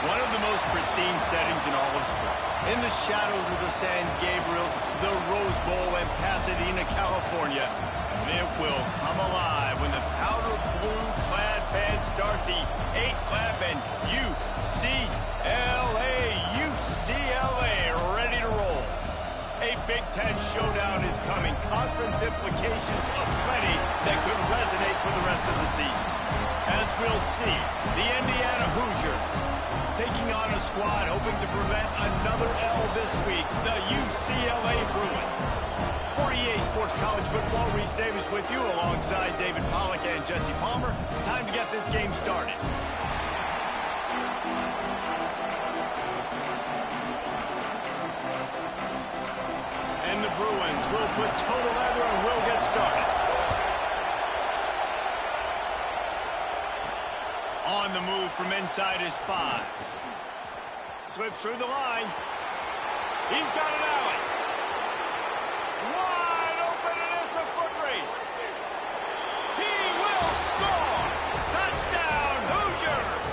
One of the most pristine settings in all of sports. In the shadows of the San Gabriels, the Rose Bowl, and Pasadena, California. It will come alive when the powder blue-clad fans start the 8-clap and UCLA ready to roll. A Big Ten showdown is coming. Conference implications aplenty that could resonate for the rest of the season. As we'll see, the Indiana Hoosiers taking on a squad hoping to prevent another L this week, the UCLA Bruins. For EA Sports College Football, Reese Davis with you alongside David Pollack and Jesse Palmer. Time to get this game started. And the Bruins will put toe to leather and will get started. On the move from inside his 5. Slips through the line. He's got an alley. Wide open, and it's a foot race. He will score. Touchdown, Hoosiers.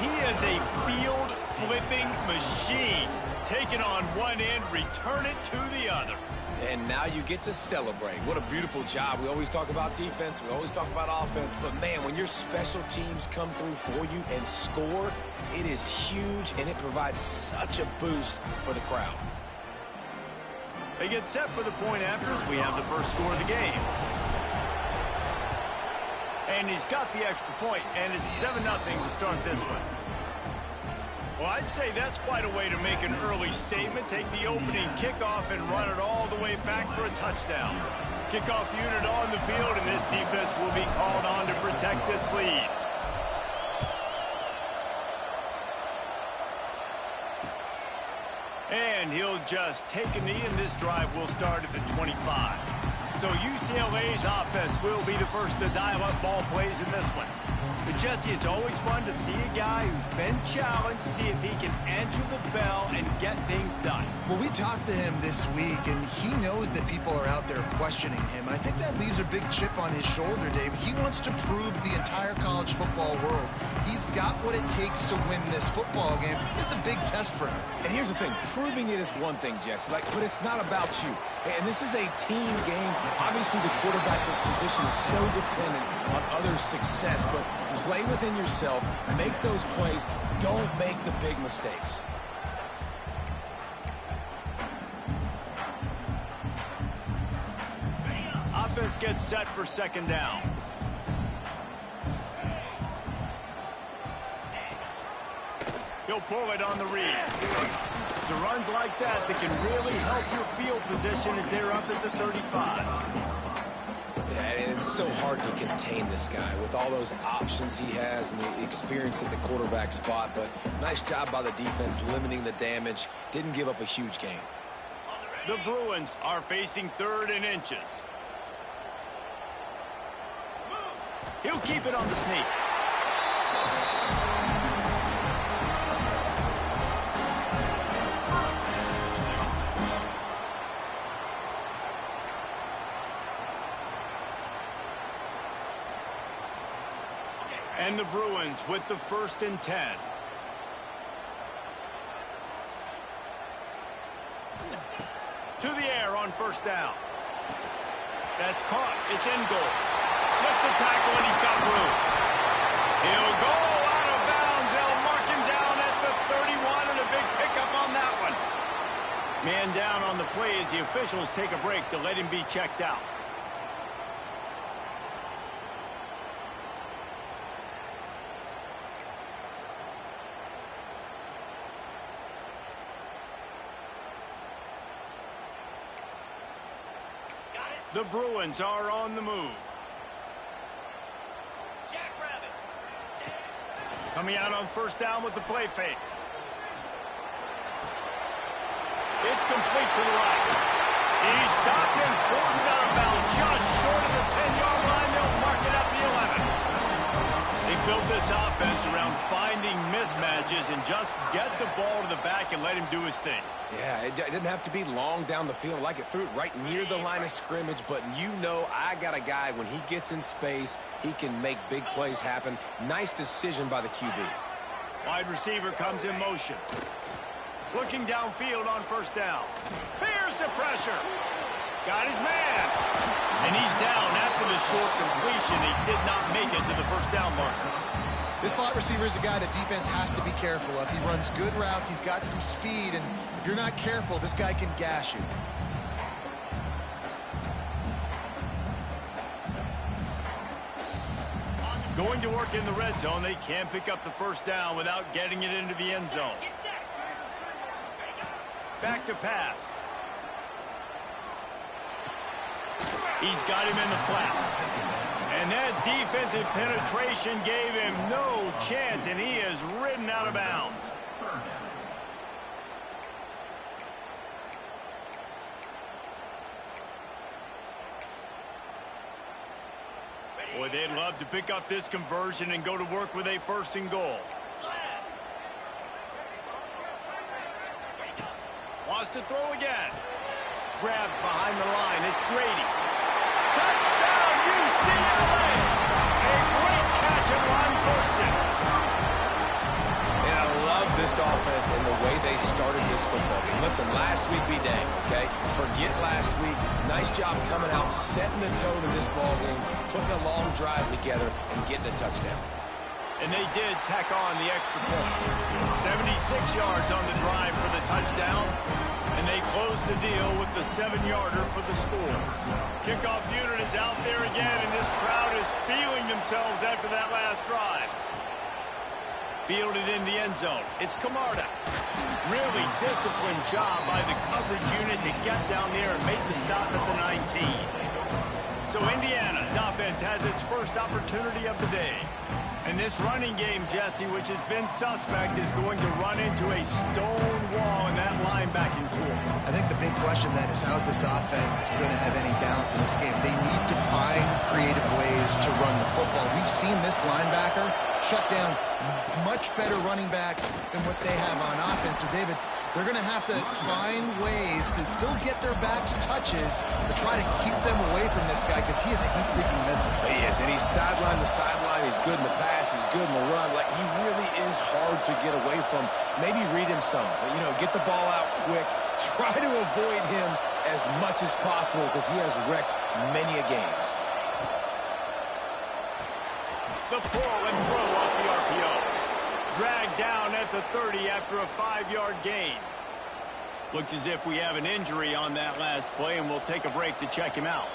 He is a field-flipping machine. Take it on one end, return it to the other. And now you get to celebrate. What a beautiful job. We always talk about defense. We always talk about offense. But, man, when your special teams come through for you and score, it is huge, and it provides such a boost for the crowd. They get set for the point after as we have the first score of the game. And he's got the extra point, and it's 7-0 to start this one. Well, I'd say that's quite a way to make an early statement. Take the opening kickoff and run it all the way back for a touchdown. Kickoff unit on the field, and this defense will be called on to protect this lead. And he'll just take a knee, and this drive will start at the 25. So UCLA's offense will be the first to dial up ball plays in this one. But Jesse, it's always fun to see a guy who's been challenged, see if he can answer the bell and get things done. Well, we talked to him this week, and he knows that people are out there questioning him. I think that leaves a big chip on his shoulder, Dave. He wants to prove to the entire college football world he's got what it takes to win this football game. It's a big test for him. And here's the thing. Proving it is one thing, Jesse, but it's not about you. And this is a team game. Obviously, the quarterback position is so dependent on others' success, but play within yourself, make those plays, don't make the big mistakes. Offense gets set for second down. He'll pull it on the read. It's runs like that that can really help your field position as they're up at the 35. Yeah, and it's so hard to contain this guy with all those options he has and the experience at the quarterback spot. But nice job by the defense limiting the damage. Didn't give up a huge gain. The Bruins are facing 3rd and inches. He'll keep it on the sneak. And the Bruins with the 1st and 10. To the air on 1st down. That's caught. It's in goal. Slips a tackle, and he's got room. He'll go out of bounds. They'll mark him down at the 31, and a big pickup on that one. Man down on the play as the officials take a break to let him be checked out. The Bruins are on the move. Coming out on 1st down with the play fake. It's complete to the right. He's stopped and forced out of bounds just short of the 10-yard line. They'll mark it at the 11. They built this offense around finding mismatches and just get the ball to the back and let him do his thing. Yeah, it didn't have to be long down the field. Like it threw it right near the line of scrimmage, but you know I got a guy, when he gets in space, he can make big plays happen. Nice decision by the QB. Wide receiver comes in motion. Looking downfield on first down. Fears the pressure. Got his man. And he's down after the short completion. He did not make it to the first down marker. This slot receiver is a guy the defense has to be careful of. He runs good routes. He's got some speed. And if you're not careful, this guy can gash you. Going to work in the red zone. They can't pick up the first down without getting it into the end zone. Back to pass. He's got him in the flat. And that defensive penetration gave him no chance, and he is ridden out of bounds. Boy, they'd love to pick up this conversion and go to work with a 1st and goal. Wants to throw again. Grabbed behind the line. It's Grady. Touchdown, UCLA! A great catch and run for 6. And I love this offense and the way they started this football game. Listen, last week be dang, okay? Forget last week. Nice job coming out, setting the tone in this ball game, putting a long drive together, and getting a touchdown. And they did tack on the extra point. 76 yards on the drive for the touchdown. And they close the deal with the 7-yarder for the score. Kickoff unit is out there again, and this crowd is feeling themselves after that last drive. Fielded in the end zone. It's Camarda. Really disciplined job by the coverage unit to get down there and make the stop at the 19. So Indiana's offense has its first opportunity of the day. And this running game, Jesse, which has been suspect, is going to run into a stone wall in that linebacking core. I think the big question then is, how's this offense going to have any balance in this game? They need to find creative ways to run the football. We've seen this linebacker shut down much better running backs than what they have on offense. So, David, they're going to have to find ways to still get their backs touches, but try to keep them away from this guy because he is a heat-seeking missile. He is, and he's sideline to sideline. He's good in the pass. He's good in the run. Like, he really is hard to get away from. Maybe read him some, but, you know, get the ball out quick. Try to avoid him as much as possible because he has wrecked many a games. The pull and throw off the RPO. Dragged down at the 30 after a 5-yard gain. Looks as if we have an injury on that last play, and we'll take a break to check him out.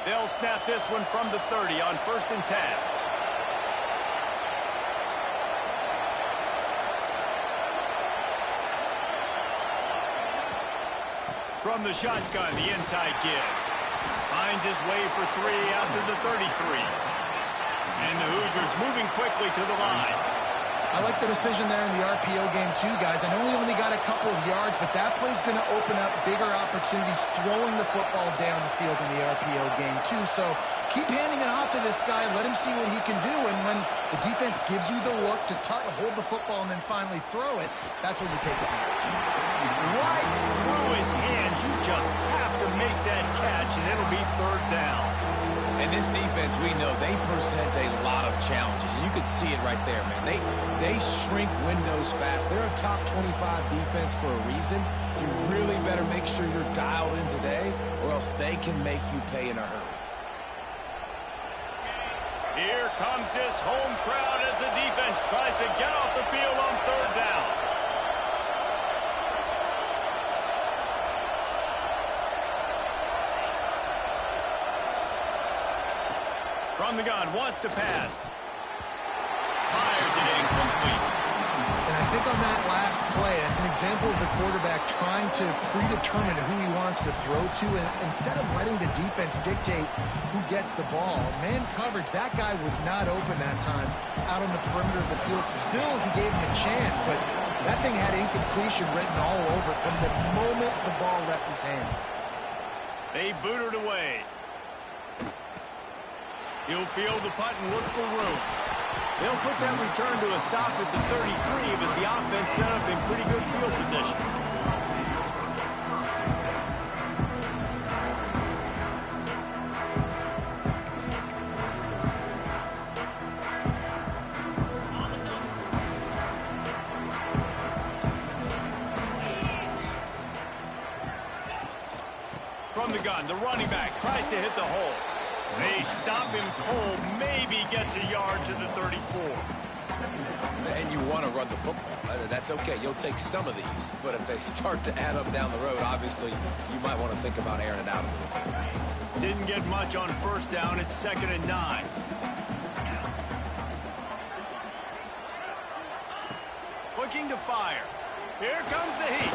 They'll snap this one from the 30 on 1st and 10. From the shotgun, the inside give. Finds his way for 3 out to the 33. And the Hoosiers moving quickly to the line. I like the decision there in the RPO game too, guys. I know he only got a couple of yards, but that play's going to open up bigger opportunities throwing the football down the field in the RPO game too. So keep handing it off to this guy. Let him see what he can do. And when the defense gives you the look to hold the football and then finally throw it, that's when you take advantage. Right through his hands. You just have to make that catch, and it'll be 3rd down. And this defense, we know, they present a lot of challenges. And you can see it right there, man. They shrink windows fast. They're a top 25 defense for a reason. You really better make sure you're dialed in today, or else they can make you pay in a hurry. Here comes this home crowd as the defense tries to get off the field on 3rd down. From the gun, wants to pass. Fires it incomplete. And I think on that last play, it's an example of the quarterback trying to predetermine who he wants to throw to, and instead of letting the defense dictate who gets the ball. Man coverage, that guy was not open that time out on the perimeter of the field. Still, he gave him a chance, but that thing had incompletion written all over it from the moment the ball left his hand. They boot it away. He'll field the punt and look for room. They'll put that return to a stop at the 33, but the offense set up in pretty good field position. the gun, the running back tries to hit the hole. They stop him cold, maybe gets a yard to the 34. And you want to run the football. That's okay. You'll take some of these. But if they start to add up down the road, obviously, you might want to think about airing it out a little bit. Didn't get much on first down. It's 2nd and 9. Looking to fire. Here comes the heat.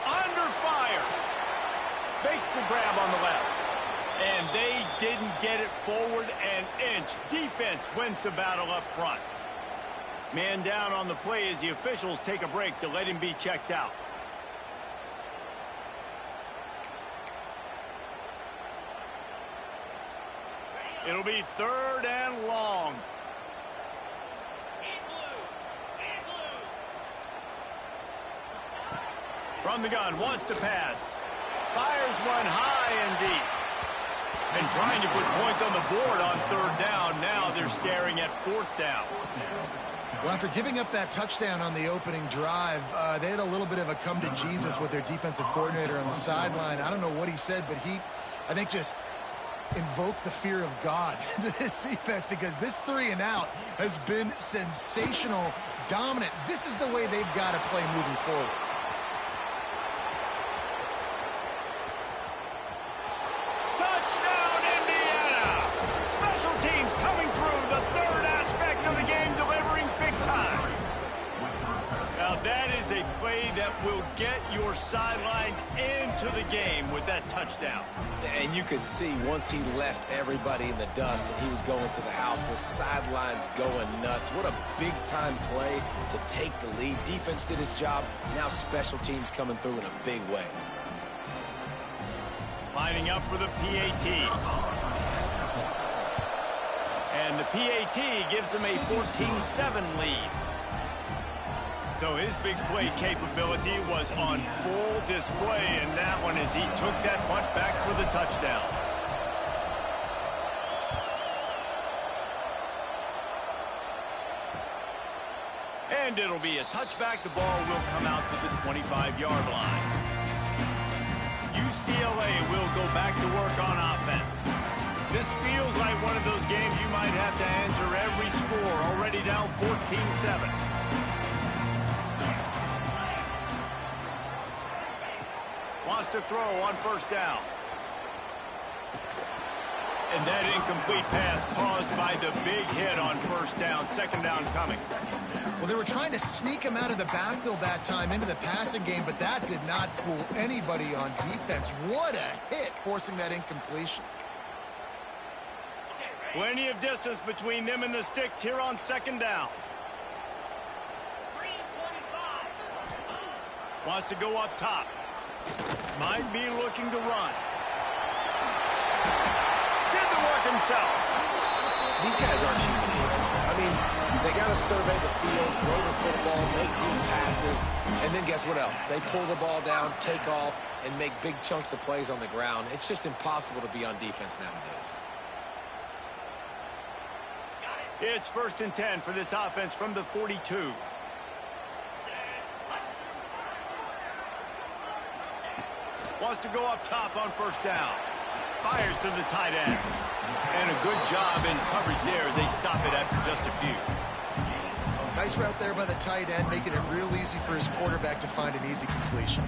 Under fire. Makes the grab on the left. And they didn't get it forward an inch. Defense wins the battle up front. Man down on the play as the officials take a break to let him be checked out. It'll be 3rd and long. From the gun, wants to pass. Fires one high and deep. And trying to put points on the board on 3rd down. Now they're staring at 4th down. Well, after giving up that touchdown on the opening drive, they had a little bit of a come to Jesus with their defensive coordinator on the sideline. I don't know what he said, but he, I think, just invoked the fear of God into this defense, because this 3 and out has been sensational, dominant. This is the way they've got to play moving forward. Touchdown, Indiana! Special teams coming through, the 3rd aspect of the game, delivering big time. Now that is a play that will get your sidelines into the game with that touchdown. And you could see once he left everybody in the dust and he was going to the house, the sidelines going nuts. What a big-time play to take the lead. Defense did his job. Now special teams coming through in a big way. Lining up for the PAT. And the PAT gives them a 14-7 lead. So his big play capability was on full display in that one as he took that punt back for the touchdown. And it'll be a touchback. The ball will come out to the 25-yard line. UCLA will go back to work on offense. This feels like one of those games you might have to answer every score. Already down 14-7. Wants to throw on 1st down. And that incomplete pass caused by the big hit on 1st down. 2nd down coming. Well, they were trying to sneak him out of the backfield that time into the passing game, but that did not fool anybody on defense. What a hit, forcing that incompletion. Plenty of distance between them and the sticks here on 2nd down. Wants to go up top. Might be looking to run. Did the work himself. These guys aren't human here. I mean, they got to survey the field, throw the football, make deep passes, and then guess what else? They pull the ball down, take off, and make big chunks of plays on the ground. It's just impossible to be on defense nowadays. It's 1st and 10 for this offense from the 42. Wants to go up top on 1st down. Fires to the tight end. And a good job in coverage there as they stop it after just a few. Nice route there by the tight end, making it real easy for his quarterback to find an easy completion.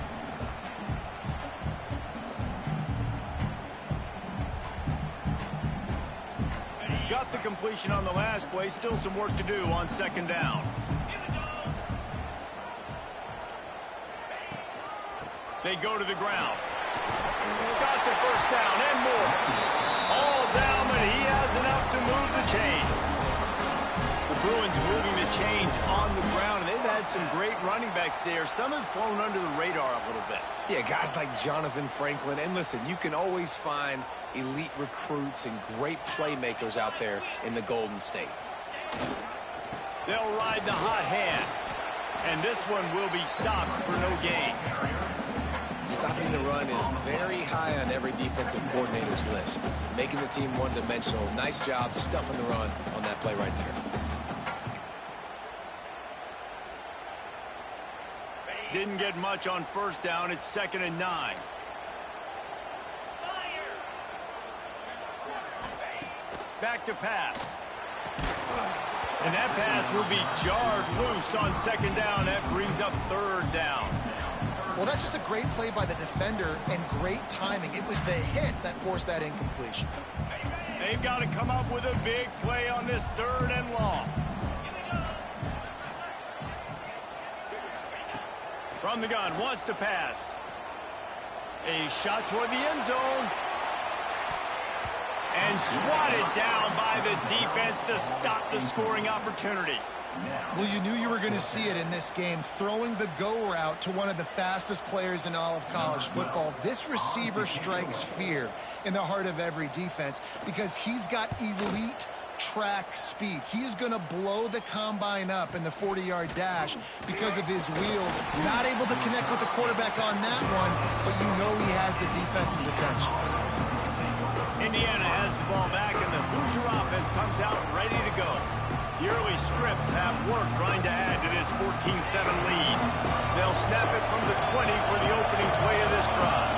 Got the completion on the last play. Still some work to do on 2nd down. They go to the ground. Got the 1st down and more. All down, but he has enough to move the chains. The Bruins moving the chains on the ground, and they've had some great running backs there. Some have flown under the radar a little bit. Yeah, guys like Jonathan Franklin. And listen, you can always find elite recruits and great playmakers out there in the Golden State. They'll ride the hot hand. And this one will be stopped for no gain. Stopping the run is very high on every defensive coordinator's list. Making the team one-dimensional. Nice job stuffing the run on that play right there. Didn't get much on 1st down. It's 2nd and 9. back to pass. And that pass will be jarred loose on second down. That brings up third down. Well, that's just a great play by the defender and great timing. It was the hit that forced that incompletion. They've got to come up with a big play on this third and long. From the gun, wants to pass. A shot toward the end zone. And swatted down by the defense to stop the scoring opportunity. Well, you knew you were going to see it in this game, throwing the go route to one of the fastest players in all of college football. This receiver strikes fear in the heart of every defense because he's got elite track speed. He's going to blow the combine up in the 40-yard dash because of his wheels. Not able to connect with the quarterback on that one, but you know he has the defense's attention. Indiana has the ball back, and the Hoosier offense comes out ready to go. The early scripts have worked trying to add to this 14-7 lead. They'll snap it from the 20 for the opening play of this drive.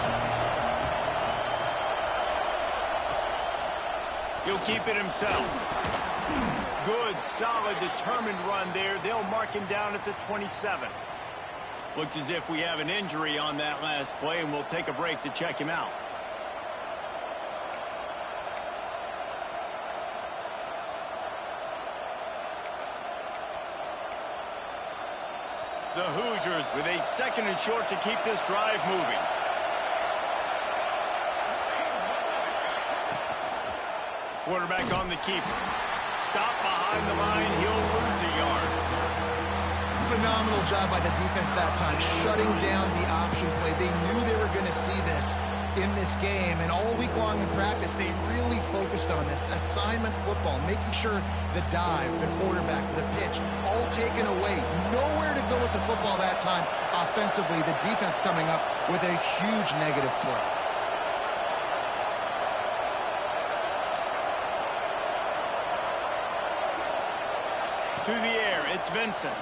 He'll keep it himself. Good, solid, determined run there. They'll mark him down at the 27. Looks as if we have an injury on that last play, and we'll take a break to check him out. The Hoosiers with a second and short to keep this drive moving. Quarterback on the keeper. Stop behind the line. He'll lose a yard. Phenomenal job by the defense that time, shutting down the option play. They knew they were going to see this in this game, and all week long in practice, they really focused on this. Assignment football, making sure the dive, the quarterback, the pitch, all taken away. Nowhere to go with the football that time. Offensively, the defense coming up with a huge negative play. To the air, it's Vincent.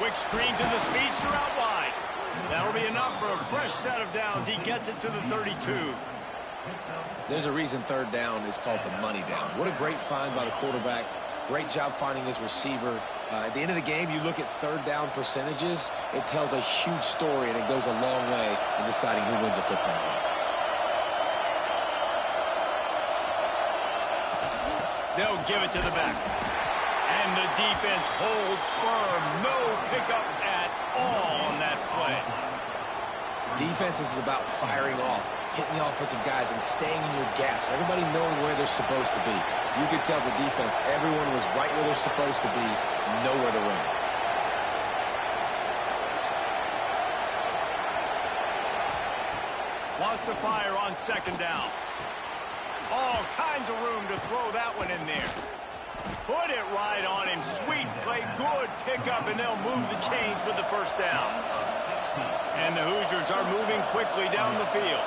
Quick screen to the speedster out wide. That'll be enough for a fresh set of downs. He gets it to the 32. There's a reason third down is called the money down. What a great find by the quarterback. Great job finding his receiver. At the end of the game, you look at third down percentages. It tells a huge story, and it goes a long way in deciding who wins a football game. They'll give it to the back. And the defense holds firm. No pickup at all on that play. Defense is about firing off, hitting the offensive guys, and staying in your gaps. Everybody knowing where they're supposed to be. You could tell the defense, everyone was right where they're supposed to be, nowhere to run. Wants to fire on second down. All kinds of room to throw that one in there. Put it right on him. Sweet play. Good pickup, and they'll move the chains with the first down. And the Hoosiers are moving quickly down the field.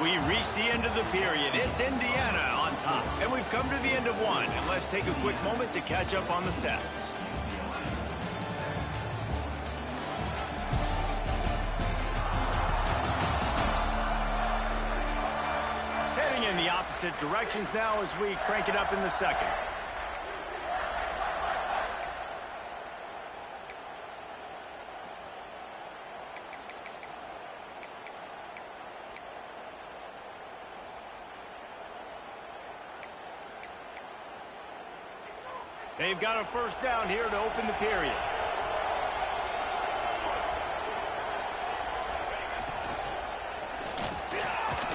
We reached the end of the period. It's Indiana on top. And we've come to the end of one. And let's take a quick moment to catch up on the stats. In the opposite directions now as we crank it up in the second. They've got a first down here to open the period.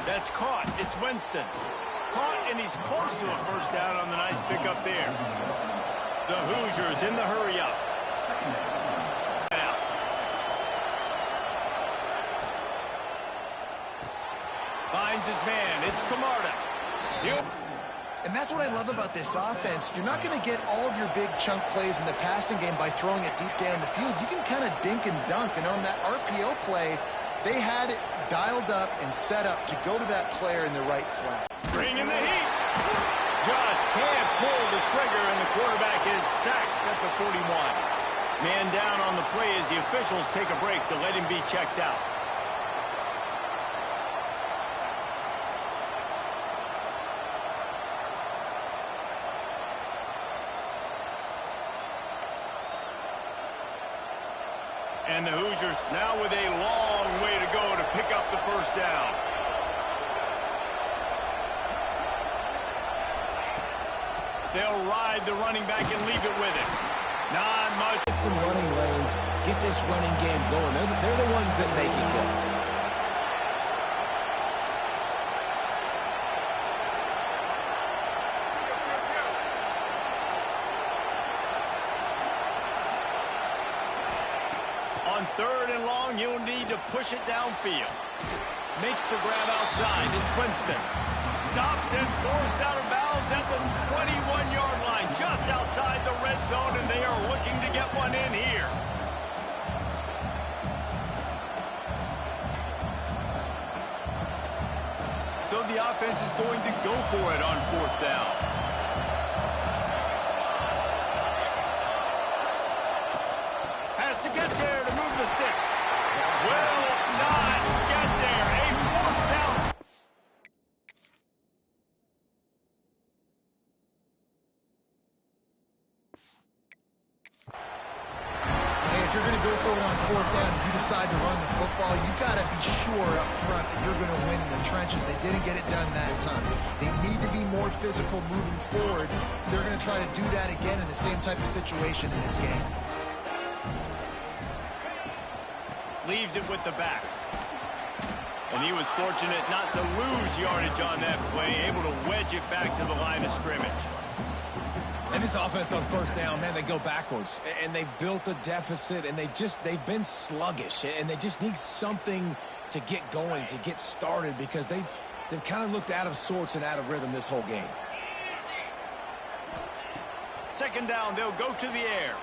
That's caught. It's Winston. Caught, and he's close to a first down on the nice pickup there. The Hoosiers in the hurry-up. Finds his man. It's Camarda. And that's what I love about this offense. You're not going to get all of your big chunk plays in the passing game by throwing it deep down the field. You can kind of dink and dunk, and on that RPO play, they had it dialed up and set up to go to that player in the right flat. Bringing the heat. Just can't pull the trigger, and the quarterback is sacked at the 41. Man down on the play as the officials take a break to let him be checked out. And the Hoosiers now with a long way to go to pick up the first down. They'll ride the running back and leave it with him. Not much. Get some running lanes. Get this running game going. They're the ones that make it go. On 3rd and long, you'll need to push it downfield. Makes the grab outside. It's Winston. Stopped and forced out of bounds at the 21-yard line, just outside the red zone, and they are looking to get one in here. So the offense is going to go for it on 4th down. Has to get there to move the sticks. Will not get there. A 4th down. Hey, if you're going to go for it on 4th down and you decide to run the football, you got to be sure up front that you're going to win in the trenches. They didn't get it done that time. They need to be more physical moving forward. They're going to try to do that again in the same type of situation in this game. Leaves it with the back. And he was fortunate not to lose yardage on that play, able to wedge it back to the line of scrimmage. And this offense on 1st down, man, they go backwards. And they've built a deficit, and they've been sluggish. And they just need something to get going, to get started, because they've kind of looked out of sorts and out of rhythm this whole game. 2nd down, they'll go to the air.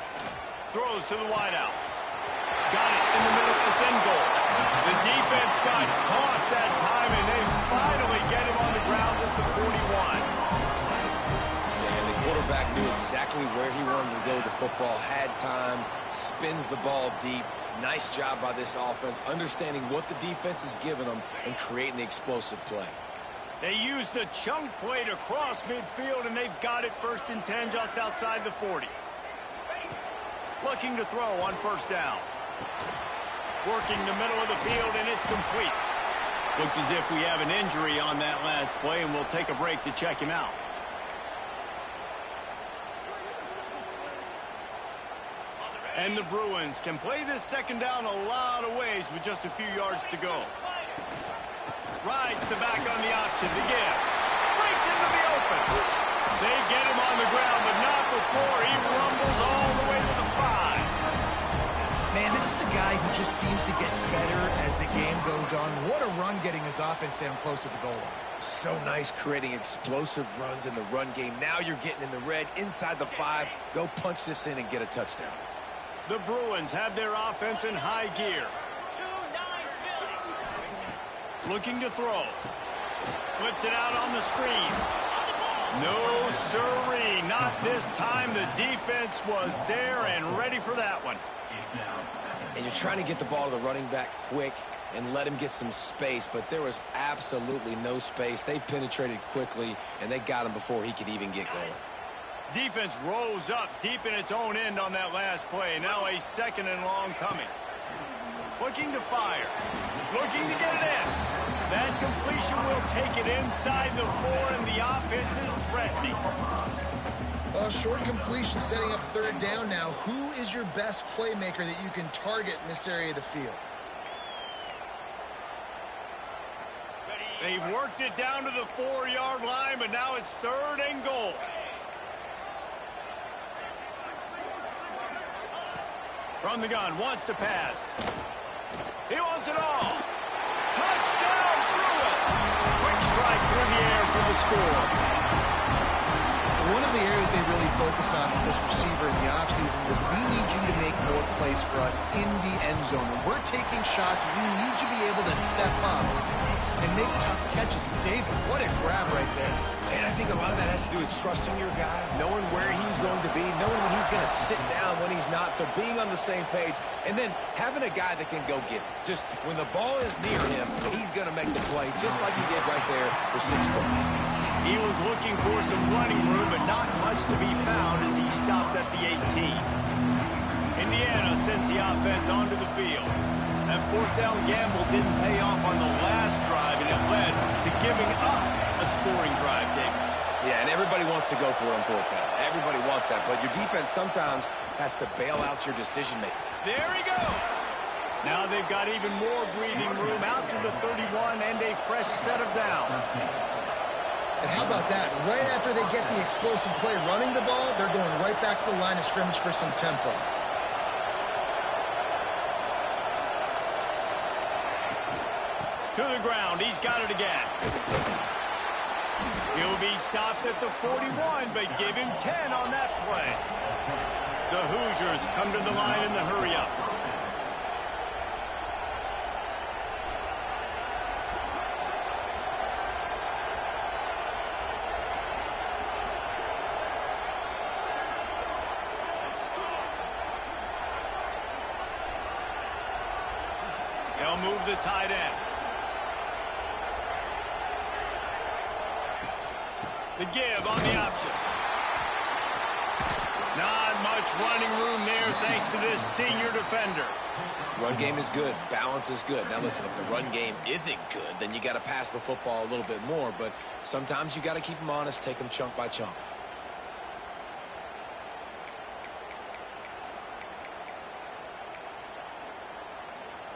Throws to the wideout. Got it in the middle. It's in goal. The defense got caught that time, and they finally get him on the ground at the 41. And the quarterback knew exactly where he wanted to go with the football, had time, spins the ball deep. Nice job by this offense, understanding what the defense is giving them and creating the explosive play. They used the chunk play to cross midfield, and they've got it 1st and 10 just outside the 40. Looking to throw on 1st down. Working the middle of the field, and it's complete. Looks as if we have an injury on that last play, and we'll take a break to check him out. And the Bruins can play this 2nd down a lot of ways with just a few yards to go. Rides the back on the option, the give. Breaks into the open. They get him on the ground, but not before he rumbles all the way to the 5. Man, this is a guy who just seems to get better as the game goes on. What a run getting his offense down close to the goal line. So nice creating explosive runs in the run game. Now you're getting in the red, inside the 5. Go punch this in and get a touchdown. The Bruins have their offense in high gear. Looking to throw. Flips it out on the screen. No sirree, not this time. The defense was there and ready for that one. And you're trying to get the ball to the running back quick and let him get some space, but there was absolutely no space. They penetrated quickly, and they got him before he could even get going. Defense rose up deep in its own end on that last play. Now a 2nd and long coming. Looking to fire. Looking to get it in. That completion will take it inside the 4, and the offense is threatening. Short completion, setting up 3rd down now. Who is your best playmaker that you can target in this area of the field? They've worked it down to the 4-yard line, but now it's 3rd and goal. From the gun, wants to pass. He wants it all. Touchdown, Bruins! Quick strike through the air for the score. One of the areas they really focused on with this receiver in the offseason was, we need you to make more plays for us in the end zone. When we're taking shots, we need you to be able to step up and make tough catches. David, what a grab right there. And I think a lot of that has to do with trusting your guy, knowing where he's going to be, knowing when he's going to sit down, when he's not, so being on the same page, and then having a guy that can go get it. Just when the ball is near him, he's going to make the play, just like he did right there for 6 points. He was looking for some running room, but not much to be found as he stopped at the 18. Indiana sends the offense onto the field. That fourth down gamble didn't pay off on the last drive, and it led to giving up a scoring drive, David. Yeah, and everybody wants to go for it on fourth down. Everybody wants that, but your defense sometimes has to bail out your decision-making. There he goes. Now they've got even more breathing room out to the 31 and a fresh set of downs. And how about that? Right after they get the explosive play running the ball, they're going right back to the line of scrimmage for some tempo. To the ground, he's got it again. He'll be stopped at the 41, but give him 10 on that play. The Hoosiers come to the line in the hurry-up. They'll move the tight end. The give on the option. Not much running room there thanks to this senior defender. Run game is good. Balance is good. Now, listen, if the run game isn't good, then you got to pass the football a little bit more. But sometimes you got to keep them honest, take them chunk by chunk.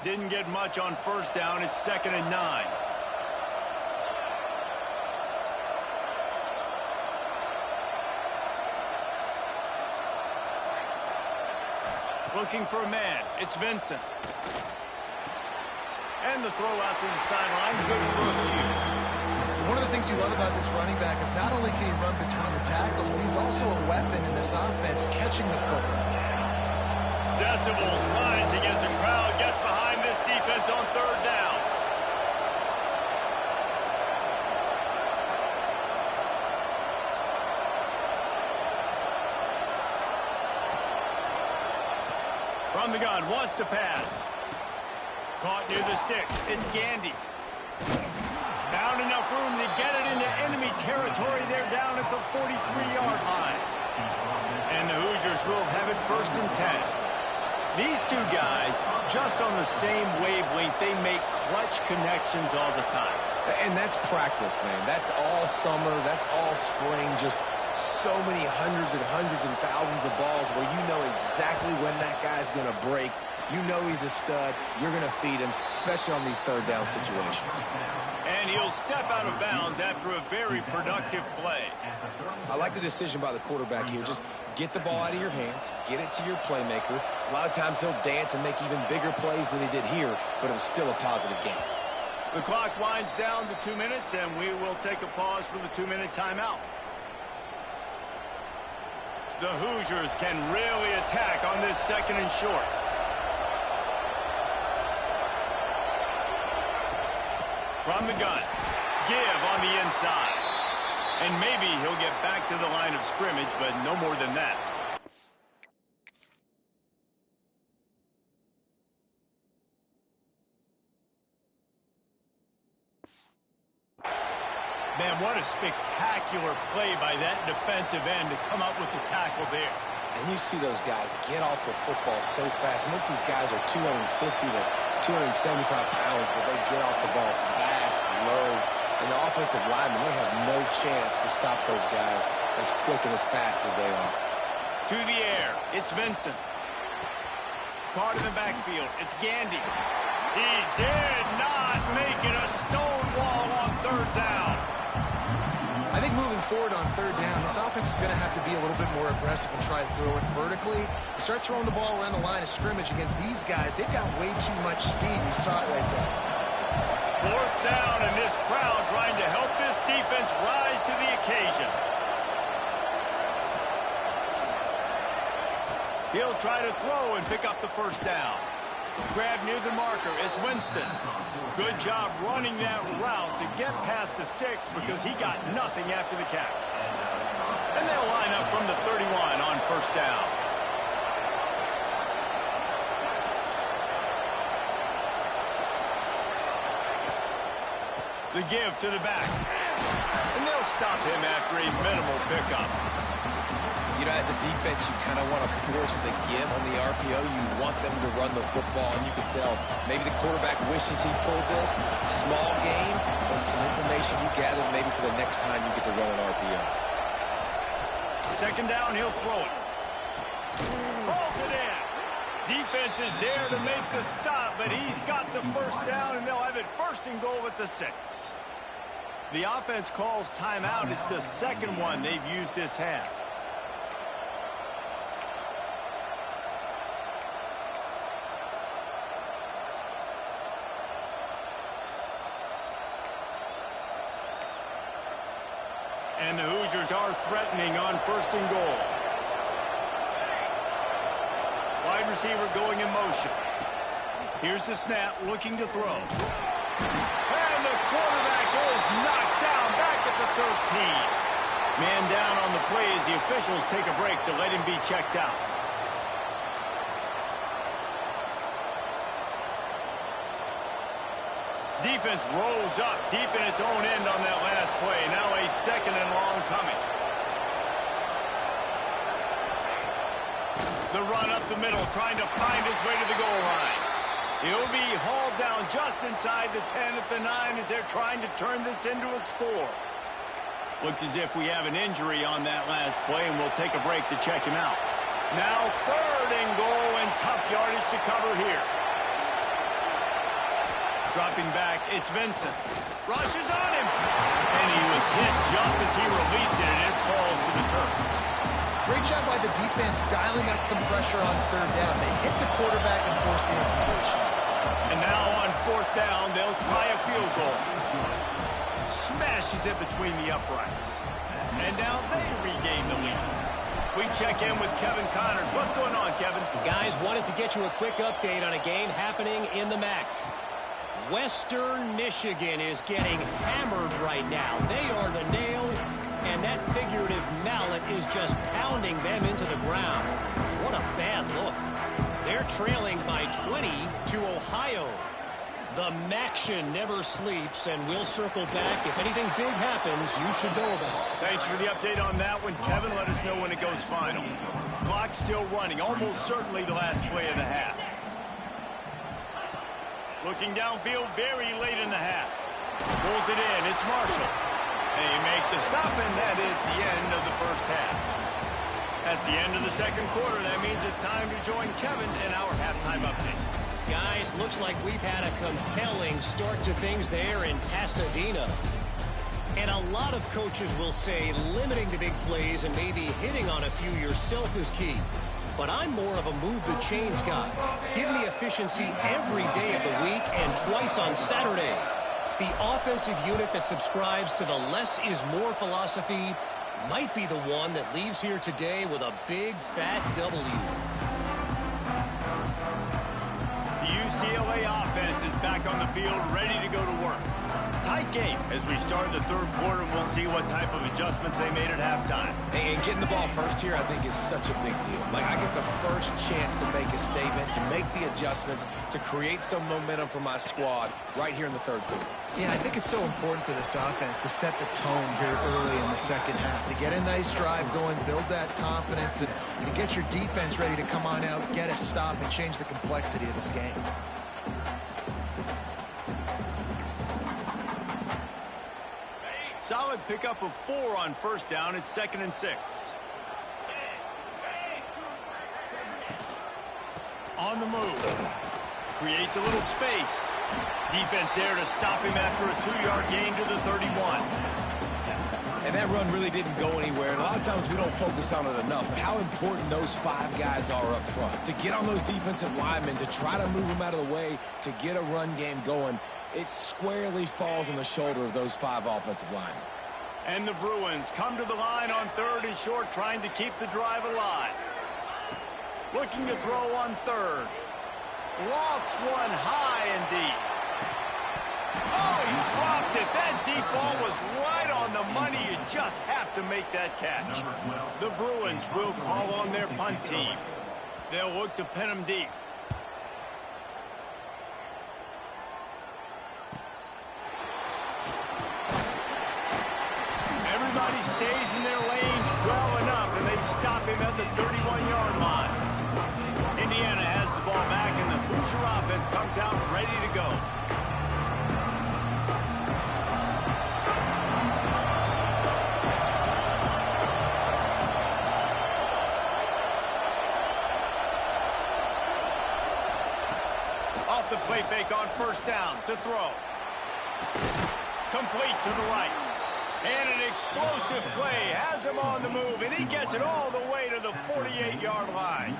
Didn't get much on first down. It's 2nd and 9. Looking for a man. It's Vincent. And the throw out to the sideline. Good for a few. One of the things you love about this running back is not only can he run between the tackles, but he's also a weapon in this offense, catching the football. Decibels rising as the crowd gets behind this defense on 3rd down. From the gun, wants to pass. Caught near the sticks. It's Gandy. Found enough room to get it into enemy territory. They're down at the 43-yard line. And the Hoosiers will have it 1st and 10. These two guys, just on the same wavelength, they make clutch connections all the time. And that's practice, man. That's all summer. That's all spring. Just so many hundreds and thousands of balls where you know exactly when that guy's going to break. You know he's a stud. You're going to feed him, especially on these 3rd down situations. And he'll step out of bounds after a very productive play. I like the decision by the quarterback here. Just get the ball out of your hands, get it to your playmaker. A lot of times he'll dance and make even bigger plays than he did here, but it was still a positive game. The clock winds down to 2 minutes, and we will take a pause for the 2-minute timeout. The Hoosiers can really attack on this 2nd and short. From the gun, give on the inside. And maybe he'll get back to the line of scrimmage, but no more than that. Man, what a spectacular play by that defensive end to come up with the tackle there. And you see those guys get off the football so fast. Most of these guys are 250 to 275 pounds, but they get off the ball fast, low. And the offensive linemen, they have no chance to stop those guys as quick and as fast as they are. To the air, it's Vincent. Caught in the backfield, it's Gandy. He did not make it a stone wall on 3rd down. I think moving forward on 3rd down, this offense is going to have to be a little bit more aggressive and try to throw it vertically. Start throwing the ball around the line of scrimmage against these guys. They've got way too much speed. We saw it right there. 4th down, and this crowd trying to help this defense rise to the occasion. He'll try to throw and pick up the 1st down. Grab near the marker. It's Winston. Good job running that route to get past the sticks because he got nothing after the catch. And they'll line up from the 31 on first down. The give to the back. And they'll stop him after a minimal pickup. You know, as a defense, you kind of want to force the give on the RPO. You want them to run the football, and you can tell maybe the quarterback wishes he pulled this. Small game, but some information you gather maybe for the next time you get to run an RPO. Second down, he'll throw it. Pulls it in. Defense is there to make the stop, but he's got the first down, and they'll have it first and goal at the 6. The offense calls timeout. It's the second one they've used this half. And the Hoosiers are threatening on first and goal. Wide receiver going in motion. Here's the snap, looking to throw. And the quarterback is knocked down back at the 13. Man down on the play as the officials take a break to let him be checked out. Defense rolls up deep in its own end on that last play. Now a second and long coming. The run up the middle, trying to find his way to the goal line. He'll be hauled down just inside the 10 at the 9 as they're trying to turn this into a score. Looks as if we have an injury on that last play, and we'll take a break to check him out. Now third and goal, and tough yardage to cover here. Dropping back, it's Vincent. Rushes on him. And he was hit just as he released it, and it falls to the turf. Great job by the defense dialing out some pressure on third down. They hit the quarterback and forced the incompletion. And now on fourth down, they'll try a field goal. Smashes it between the uprights. And now they regain the lead. We check in with Kevin Connors. What's going on, Kevin? Guys, wanted to get you a quick update on a game happening in the MAC. Western Michigan is getting hammered right now. They are the nail, and that figurative mallet is just pounding them into the ground. What a bad look. They're trailing by 20 to Ohio. The MACtion never sleeps, and we'll circle back. If anything big happens, you should know about it. Thanks for the update on that one, Kevin. Let us know when it goes final. Clock still running, almost certainly the last play of the half. Looking downfield very late in the half. Pulls it in. It's Marshall. They make the stop, and that is the end of the first half. That's the end of the second quarter. That means it's time to join Kevin in our halftime update. Guys, looks like we've had a compelling start to things there in Pasadena. And a lot of coaches will say limiting the big plays and maybe hitting on a few yourself is key. But I'm more of a move-the-chains guy. Give me efficiency every day of the week and twice on Saturday. The offensive unit that subscribes to the less is more philosophy might be the one that leaves here today with a big, fat W. The UCLA offense is back on the field, ready to go to work. Tight game as we start the third quarter. We'll see what type of adjustments they made at halftime. And getting the ball first here, I think, is such a big deal. Like, I get the first chance to make a statement, to make the adjustments, to create some momentum for my squad right here in the third quarter. Yeah, I think it's so important for this offense to set the tone here early in the second half, to get a nice drive going, build that confidence, and get your defense ready to come on out, get a stop, and change the complexity of this game. Solid pickup of 4 on first down. It's 2nd and 6. On the move. Creates a little space. Defense there to stop him after a 2-yard gain to the 31. And that run really didn't go anywhere. And a lot of times we don't focus on it enough. But how important those 5 guys are up front. To get on those defensive linemen, to try to move them out of the way, to get a run game going. It squarely falls on the shoulder of those 5 offensive linemen. And the Bruins come to the line on 3rd and short, trying to keep the drive alive. Looking to throw on 3rd. Lofts one high and deep. Oh, he dropped it. That deep ball was right on the money. You just have to make that catch. The Bruins will call on their punt team. They'll look to pin him deep. Everybody stays in their lanes well enough, and they stop him at the 31-yard line. Indiana has the ball back, and the Hoosier offense comes out ready to go. Off the play fake on first down to throw. Complete to the right. And an explosive play has him on the move, and he gets it all the way to the 48-yard line.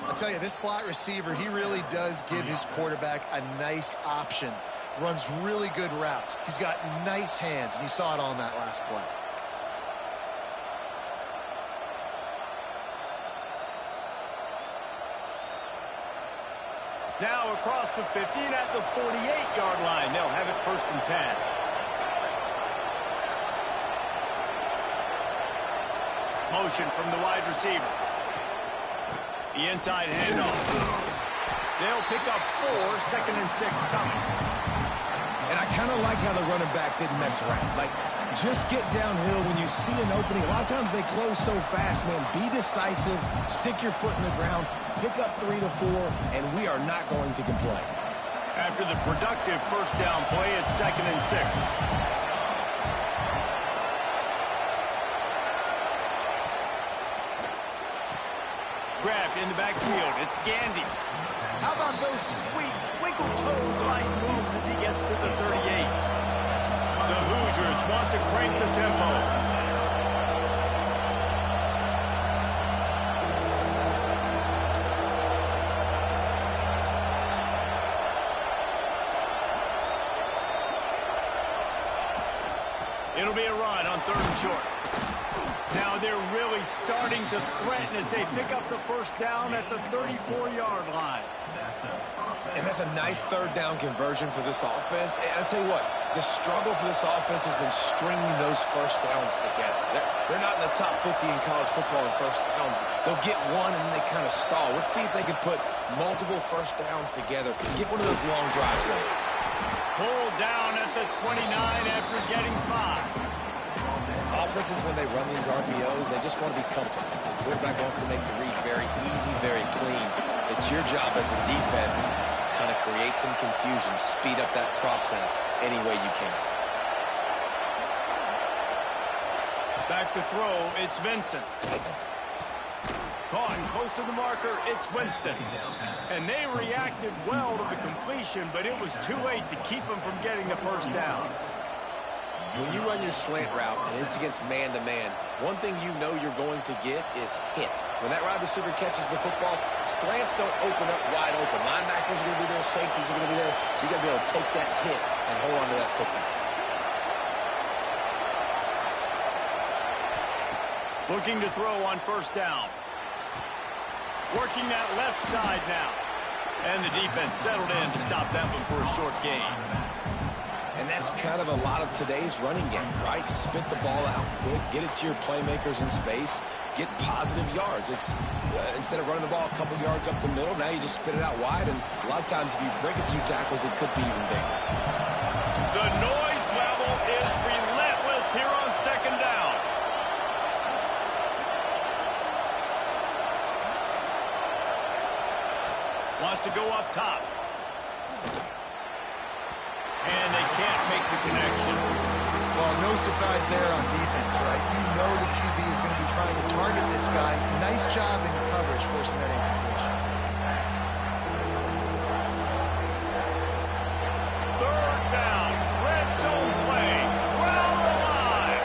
I'll tell you, this slot receiver, he really does give his quarterback a nice option. Runs really good routes. He's got nice hands, and you saw it on that last play. Now across the 50 and at the 48-yard line. They'll have it 1st and 10. Motion from the wide receiver. The inside handoff. They'll pick up 4, 2nd and 6 coming. And I kind of like how the running back didn't mess around. Like, just get downhill when you see an opening. A lot of times they close so fast, man. Be decisive, stick your foot in the ground, pick up 3 to 4, and we are not going to complain. After the productive first down play, it's 2nd and 6. Grabbed in the backfield. It's Gandy. How about those sweet twinkle toes-like moves as he gets to the 38? The Hoosiers want to crank the tempo. It'll be a run on 3rd and short. Now they're really starting to threaten as they pick up the first down at the 34-yard line. And that's a nice 3rd down conversion for this offense. And I'll tell you what, the struggle for this offense has been stringing those first downs together. They're not in the top 50 in college football in first downs. They'll get one and then they kind of stall. Let's see if they can put multiple first downs together. Get one of those long drives going. Pulled down at the 29 after getting 5. Offenses, when they run these RPOs, they just want to be comfortable. The quarterback wants to make the read very easy, very clean. It's your job as a defense to kind of create some confusion, speed up that process any way you can. Back to throw, it's Vincent. Caught close to the marker, it's Winston. And they reacted well to the completion, but it was too late to keep them from getting the first down. When you run your slant route and it's against man-to-man, one thing you know you're going to get is hit. When that wide receiver catches the football, slants don't open up wide open. Linebackers are going to be there, safeties are going to be there, so you got to be able to take that hit and hold on to that football. Looking to throw on first down. Working that left side now. And the defense settled in to stop that one for a short gain. And that's kind of a lot of today's running game, right? Spit the ball out quick, get it to your playmakers in space, get positive yards. It's instead of running the ball a couple yards up the middle, now you just spit it out wide, and a lot of times if you break a few tackles, it could be even bigger. The noise level is relentless here on 2nd down. Wants to go up top. And they can't make the connection. Well, no surprise there on defense, right? You know the QB is going to be trying to target this guy. Nice job in coverage forcing that incompletion. 3rd down. Red zone play. Crowd alive.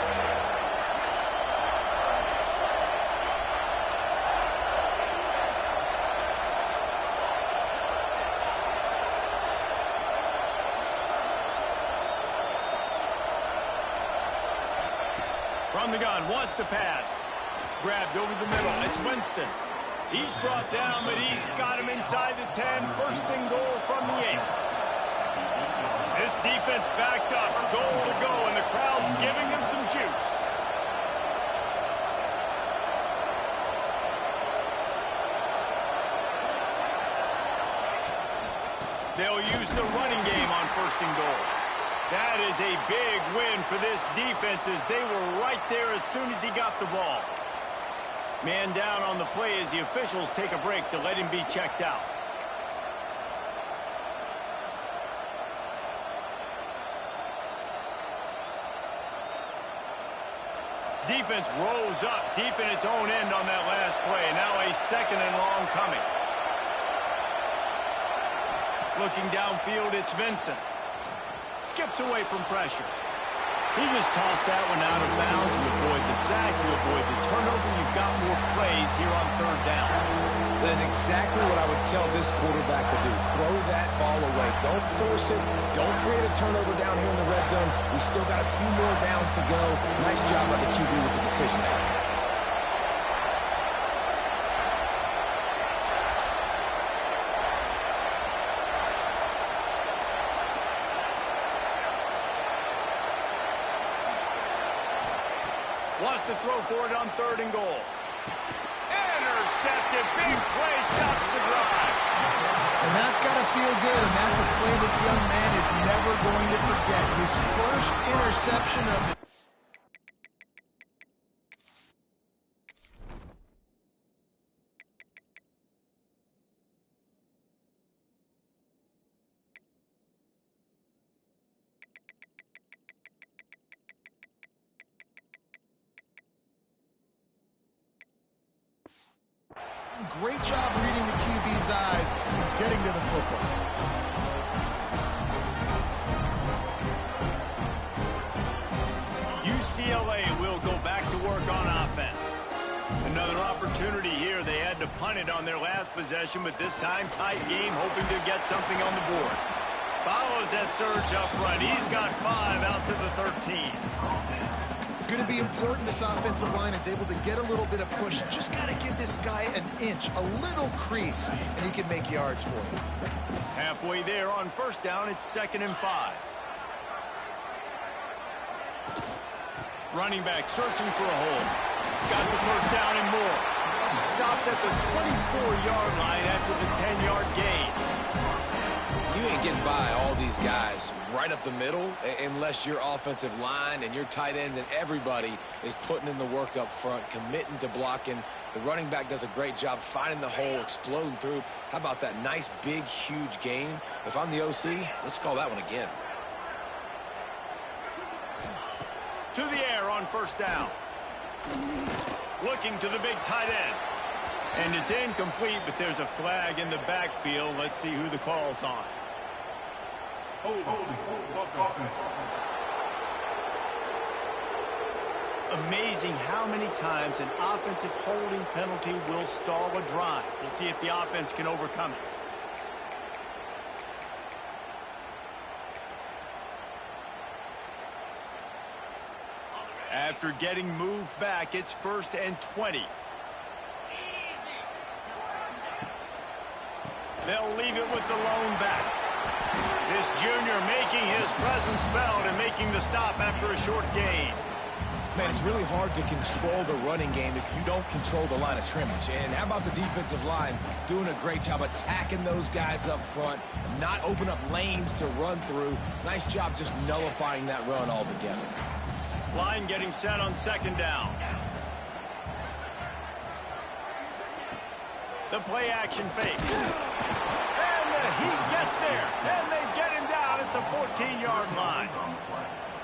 From the gun, wants to pass. Grabbed over the middle. It's Winston. He's brought down, but he's got him inside the 10. First and goal from the 8. This defense backed up, goal to go, and the crowd's giving them some juice. They'll use the running game on first and goal. That is a big win for this defense as they were right there as soon as he got the ball. Man down on the play as the officials take a break to let him be checked out. Defense rolls up deep in its own end on that last play. Now a second and long coming. Looking downfield, it's Vincent. Skips away from pressure. He just tossed that one out of bounds. You avoid the sack, you avoid the turnover. You've got more plays here on third down. That is exactly what I would tell this quarterback to do. Throw that ball away. Don't force it. Don't create a turnover down here in the red zone. We still got a few more downs to go. Nice job by the QB with the decision making. Wants to throw for it on third and goal. Intercepted. Big play. Stops the drive. And that's got to feel good, and that's a play this young man is never going to forget. His first interception of the... Great job reading the QB's eyes, getting to the football. UCLA will go back to work on offense. Another opportunity here. They had to punt it on their last possession, but this time tight game, hoping to get something on the board. Follows that surge up front. He's got 5 out to the 13. It's going to be important this offensive line is able to get a little bit of push. Just got to give this guy an inch, a little crease, and he can make yards for it. Halfway there on first down, it's 2nd and 5. Running back searching for a hole. Got the first down and more. Stopped at the 24-yard line after the 10-yard gain. You ain't getting by all these guys right up the middle unless your offensive line and your tight ends and everybody is putting in the work up front, committing to blocking. The running back does a great job finding the hole, exploding through. How about that nice, big, huge gain? If I'm the OC, let's call that one again. To the air on first down. Looking to the big tight end. And it's incomplete, but there's a flag in the backfield. Let's see who the call's on. Amazing how many times an offensive holding penalty will stall a drive. We'll see if the offense can overcome it. After getting moved back, it's 1st and 20. They'll leave it with the lone back. This junior making his presence felt and making the stop after a short gain. Man, it's really hard to control the running game if you don't control the line of scrimmage. And how about the defensive line doing a great job attacking those guys up front, not open up lanes to run through. Nice job just nullifying that run altogether. Line getting set on 2nd down. The play action fake. And the heat gets there. And they get him down at the 14-yard line.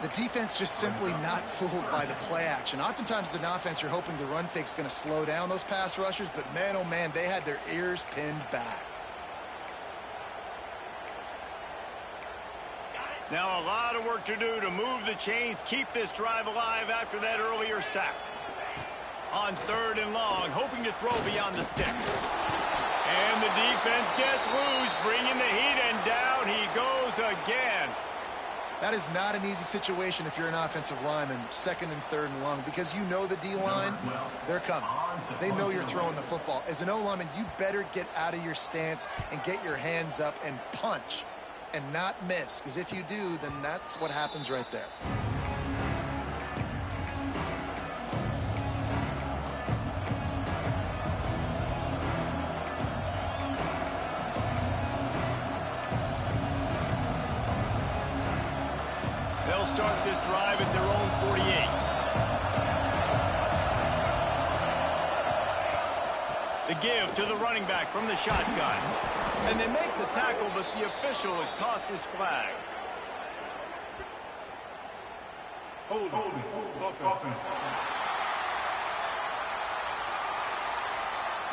The defense just simply not fooled by the play action. Oftentimes as an offense, you're hoping the run fake's going to slow down those pass rushers, but man, oh man, they had their ears pinned back. Now a lot of work to do to move the chains, keep this drive alive after that earlier sack. On 3rd and long, hoping to throw beyond the sticks. And the defense gets loose, bringing the heat, and down he goes again. That is not an easy situation if you're an offensive lineman, second and third and long, because you know the D-line, they're coming. They know you're throwing the football. As an O-lineman, you better get out of your stance and get your hands up and punch and not miss, because if you do, then that's what happens right there. They'll start this drive at their own 48. The give to the running back from the shotgun. And they make the tackle, but the official has tossed his flag. Hold on.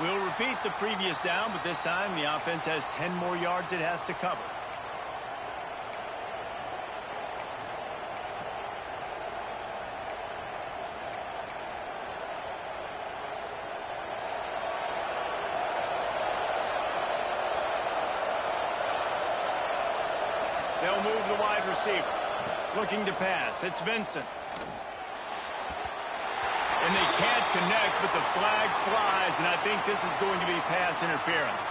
We'll repeat the previous down, but this time the offense has 10 more yards it has to cover. They'll move the wide receiver. Looking to pass. It's Vincent. And they can't connect, but the flag flies, and I think this is going to be pass interference.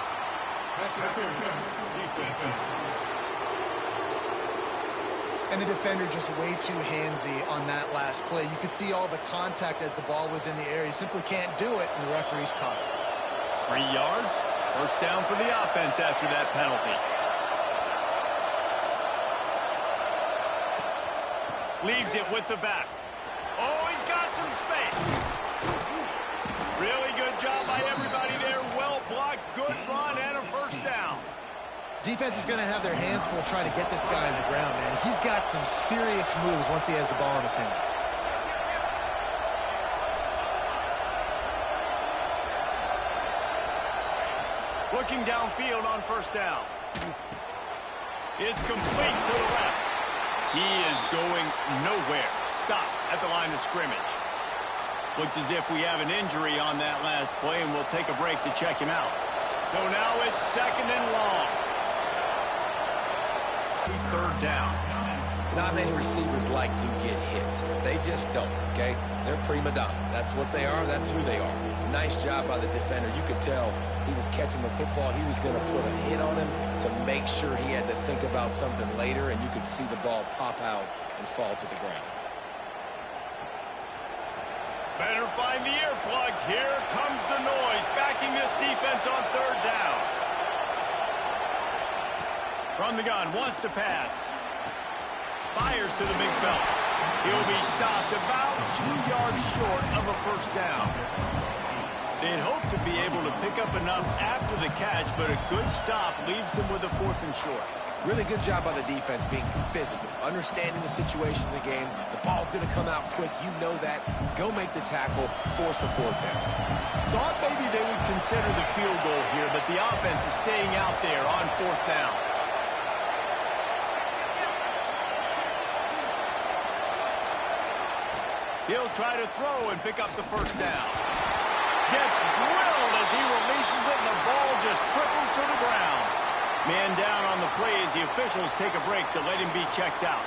And the defender just way too handsy on that last play. You could see all the contact as the ball was in the air. He simply can't do it, and the referee's caught it. 3 yards. First down for the offense after that penalty. Leaves it with the back. Oh, he's got some space. Really good job by everybody there. Well blocked, good run, and a first down. Defense is going to have their hands full trying to get this guy on the ground, man. He's got some serious moves once he has the ball in his hands. Looking downfield on first down. It's complete to the left. He is going nowhere. Stop at the line of scrimmage. Looks as if we have an injury on that last play, and we'll take a break to check him out. So now it's second and long. Third down. Not many receivers like to get hit. They just don't, okay? They're prima donnas. That's what they are. That's who they are. Nice job by the defender. You could tell he was catching the football. He was going to put a hit on him to make sure he had to think about something later, and you could see the ball pop out and fall to the ground. Better find the earplugs. Here comes the noise, backing this defense on third down. From the gun, wants to pass. Fires to the big fella. He'll be stopped about 2 yards short of a first down. They'd hope to be able to pick up enough after the catch, but a good stop leaves them with a 4th and short. Really good job by the defense being physical, understanding the situation in the game. The ball's going to come out quick. You know that. Go make the tackle, force the 4th down. Thought maybe they would consider the field goal here, but the offense is staying out there on 4th down. He'll try to throw and pick up the first down. Gets drilled as he releases it, and the ball just triples to the ground. Man down on the play as the officials take a break to let him be checked out.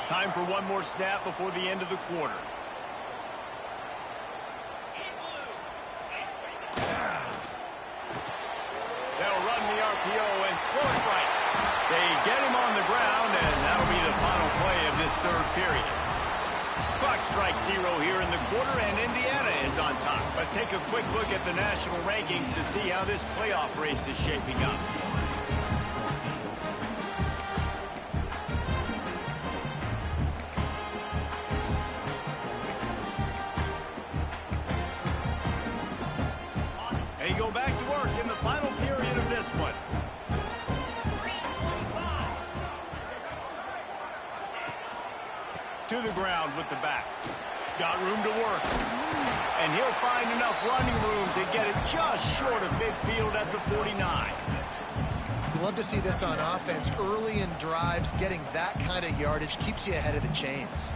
Time for one more snap before the end of the quarter. They'll run the RPO and throw it right. They get him on the ground, and that'll be the final play of this third period. Clock strikes 0 here in the quarter, and Indiana is on top. Let's take a quick look at the national rankings to see how this playoff race is shaping up. They go back to work in the final period of this one. To the ground with the back. Got room to work. And he'll find enough running room to get it just short of midfield at the 49. You love to see this on offense. Early in drives, getting that kind of yardage keeps you ahead of the chains.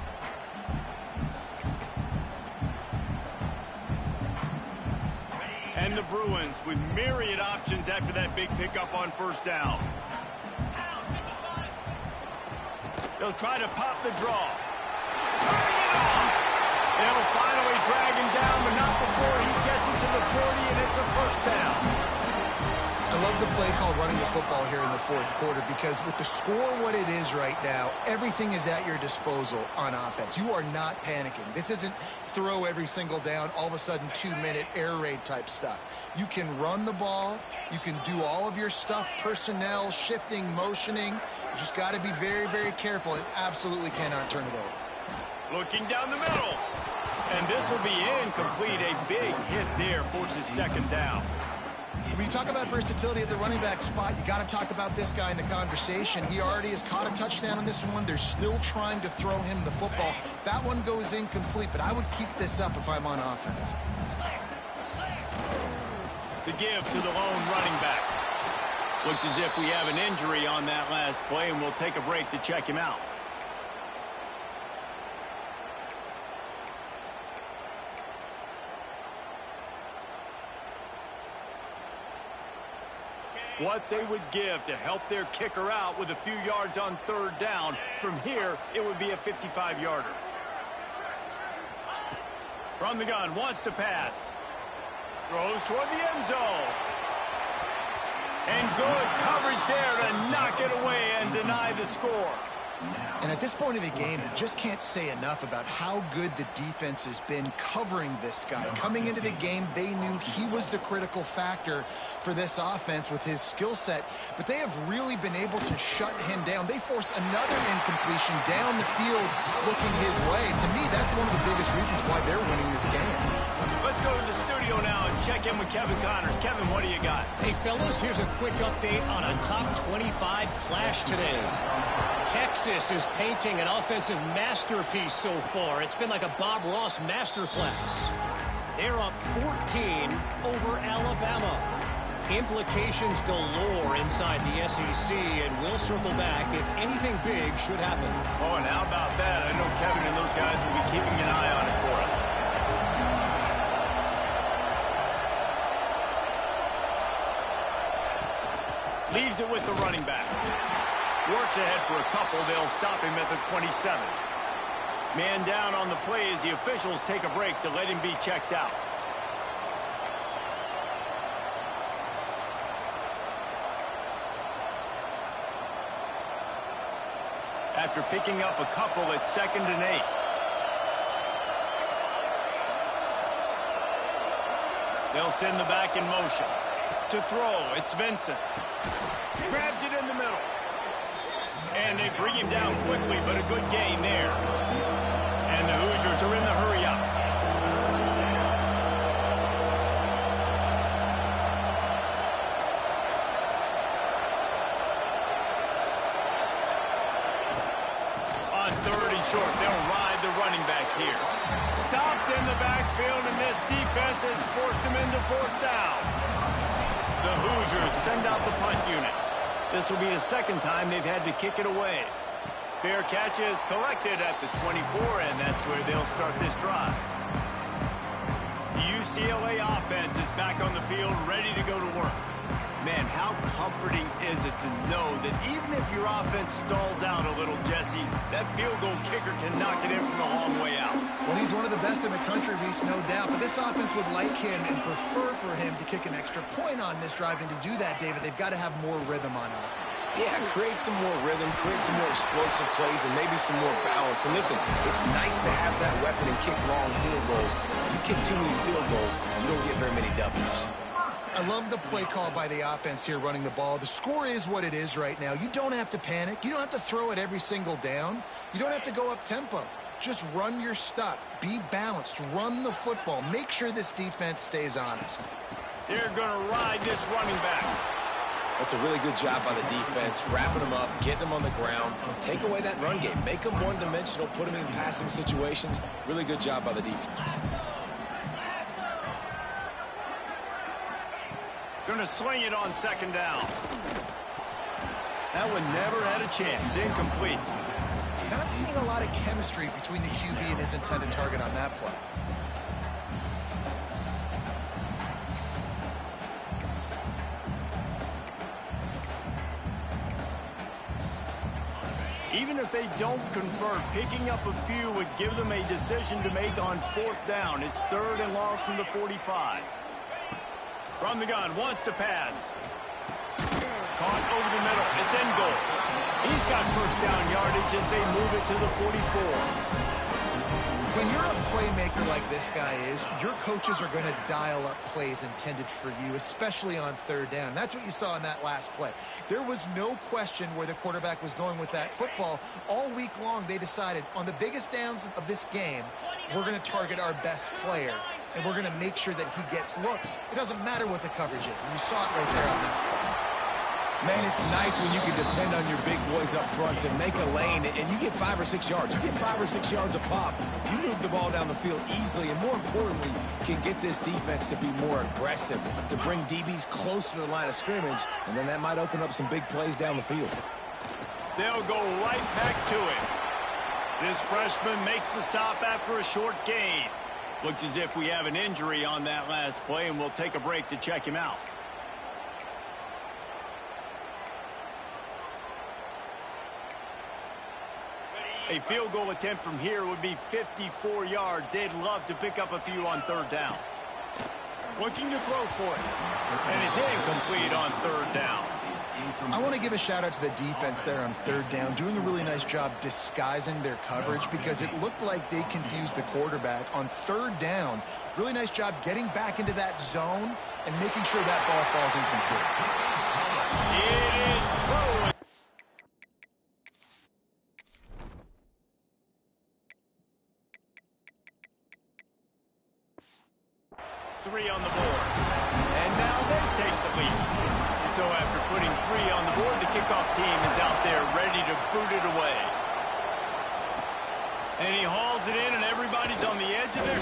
And the Bruins with myriad options after that big pickup on first down. They'll try to pop the draw. Turning it off. They'll finally drag him down, but not before he gets it to the 40, and it's a first down. I love the play call running the football here in the fourth quarter because with the score what it is right now, everything is at your disposal on offense. You are not panicking. This isn't throw every single down, all of a sudden 2-minute air raid type stuff. You can run the ball. You can do all of your stuff, personnel, shifting, motioning. You just got to be very, very careful and absolutely cannot turn it over. Looking down the middle. And this will be incomplete. A big hit there forces second down. When you talk about versatility at the running back spot, you got to talk about this guy in the conversation. He already has caught a touchdown on this one. They're still trying to throw him the football. That one goes incomplete, but I would keep this up if I'm on offense. The give to the lone running back. Looks as if we have an injury on that last play, and we'll take a break to check him out. What they would give to help their kicker out with a few yards on third down. From here, it would be a 55-yarder. From the gun, wants to pass. Throws toward the end zone. And good coverage there to knock it away and deny the score. And at this point of the game, you just can't say enough about how good the defense has been covering this guy. Coming into the game, they knew he was the critical factor for this offense with his skill set, but they have really been able to shut him down. They force another incompletion down the field looking his way. To me, that's one of the biggest reasons why they're winning this game. Let's go to the studio now and check in with Kevin Connors. Kevin, what do you got? Hey, fellas, here's a quick update on a top 25 clash today. Texas is painting an offensive masterpiece so far. It's been like a Bob Ross masterclass. They're up 14 over Alabama. Implications galore inside the SEC, and we'll circle back if anything big should happen. Oh, and how about that? I know Kevin and those guys will be keeping an eye on it for us. Leaves it with the running back. Works ahead for a couple. They'll stop him at the 27. Man down on the play as the officials take a break to let him be checked out. After picking up a couple at 2nd and 8. They'll send the back in motion. To throw, it's Vincent. Grabs it in the middle. And they bring him down quickly, but a good gain there. And the Hoosiers are in the hurry-up. On 3rd and short, they'll ride the running back here. Stopped in the backfield, and this defense has forced him into 4th down. The Hoosiers send out the punt unit. This will be the 2nd time they've had to kick it away. Fair catch is collected at the 24, and that's where they'll start this drive. The UCLA offense is back on the field, ready to go to work. Man, how comforting is it to know that even if your offense stalls out a little, Jesse, that field goal kicker can knock it in from a long way out. Well, he's one of the best in the country, Reese, no doubt. But this offense would like him and prefer for him to kick an extra point on this drive. And to do that, David, they've got to have more rhythm on offense. Yeah, create some more rhythm, create some more explosive plays, and maybe some more balance. And listen, it's nice to have that weapon and kick long field goals. You kick too many field goals, you don't get very many W's. I love the play call by the offense here running the ball. The score is what it is right now. You don't have to panic. You don't have to throw it every single down. You don't have to go up tempo. Just run your stuff. Be balanced. Run the football. Make sure this defense stays honest. They're going to ride this running back. That's a really good job by the defense, wrapping them up, getting them on the ground. Take away that run game. Make them one-dimensional, put them in passing situations. Really good job by the defense. Going to swing it on 2nd down. That one never had a chance. Incomplete. Not seeing a lot of chemistry between the QB and his intended target on that play. Even if they don't convert, picking up a few would give them a decision to make on 4th down. It's 3rd and long from the 45. From the gun, wants to pass. Caught over the middle. It's in goal. He's got 1st down yardage as they move it to the 44. When you're a playmaker like this guy is, your coaches are going to dial up plays intended for you, especially on 3rd down. That's what you saw in that last play. There was no question where the quarterback was going with that football. All week long, they decided on the biggest downs of this game, we're going to target our best player, and we're going to make sure that he gets looks. It doesn't matter what the coverage is, and you saw it right there on that. Man, it's nice when you can depend on your big boys up front to make a lane, and you get 5 or 6 yards. You get 5 or 6 yards a pop. You move the ball down the field easily, and more importantly, can get this defense to be more aggressive, to bring DBs closer to the line of scrimmage, and then that might open up some big plays down the field. They'll go right back to it. This freshman makes the stop after a short gain. Looks as if we have an injury on that last play, and we'll take a break to check him out. A field goal attempt from here would be 54 yards. They'd love to pick up a few on 3rd down. Looking to throw for it. And it's incomplete on 3rd down. I want to give a shout-out to the defense there on 3rd down, doing a really nice job disguising their coverage because it looked like they confused the quarterback on 3rd down. Really nice job getting back into that zone and making sure that ball falls incomplete. It is true. 3 on the board. And now they take the lead. So after putting 3 on the board, the kickoff team is out there ready to boot it away. And he hauls it in, and everybody's on the edge of their...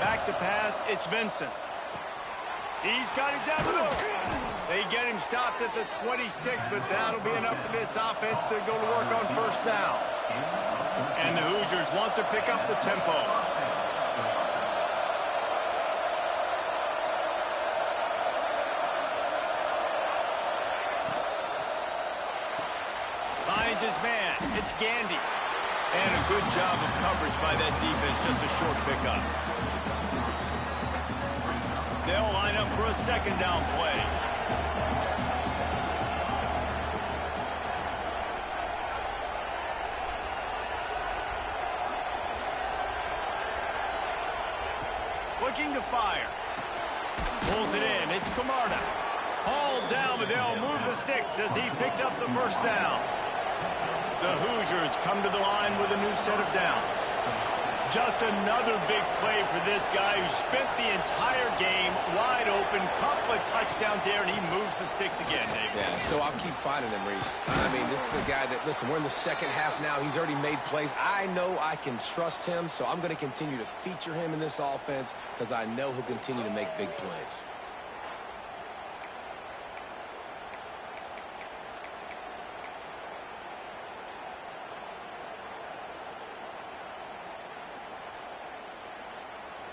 Back to pass, it's Vincent. He's got it down the middle. They get him stopped at the 26, but that'll be enough for this offense to go to work on 1st down. And the Hoosiers want to pick up the tempo. Finds his man. It's Gandy. And a good job of coverage by that defense. Just a short pickup. They'll line up for a 2nd down play. Looking to fire. Pulls it in. It's Camarda. Hauled down, but they'll move the sticks as he picks up the 1st down. The Hoosiers come to the line with a new set of downs. Just another big play for this guy who spent the entire game wide open, couple of touchdowns there, and he moves the sticks again, David. Yeah, so I'll keep finding him, Reese. I mean, this is a guy that, listen, we're in the 2nd half now. He's already made plays. I know I can trust him, so I'm going to continue to feature him in this offense because I know he'll continue to make big plays.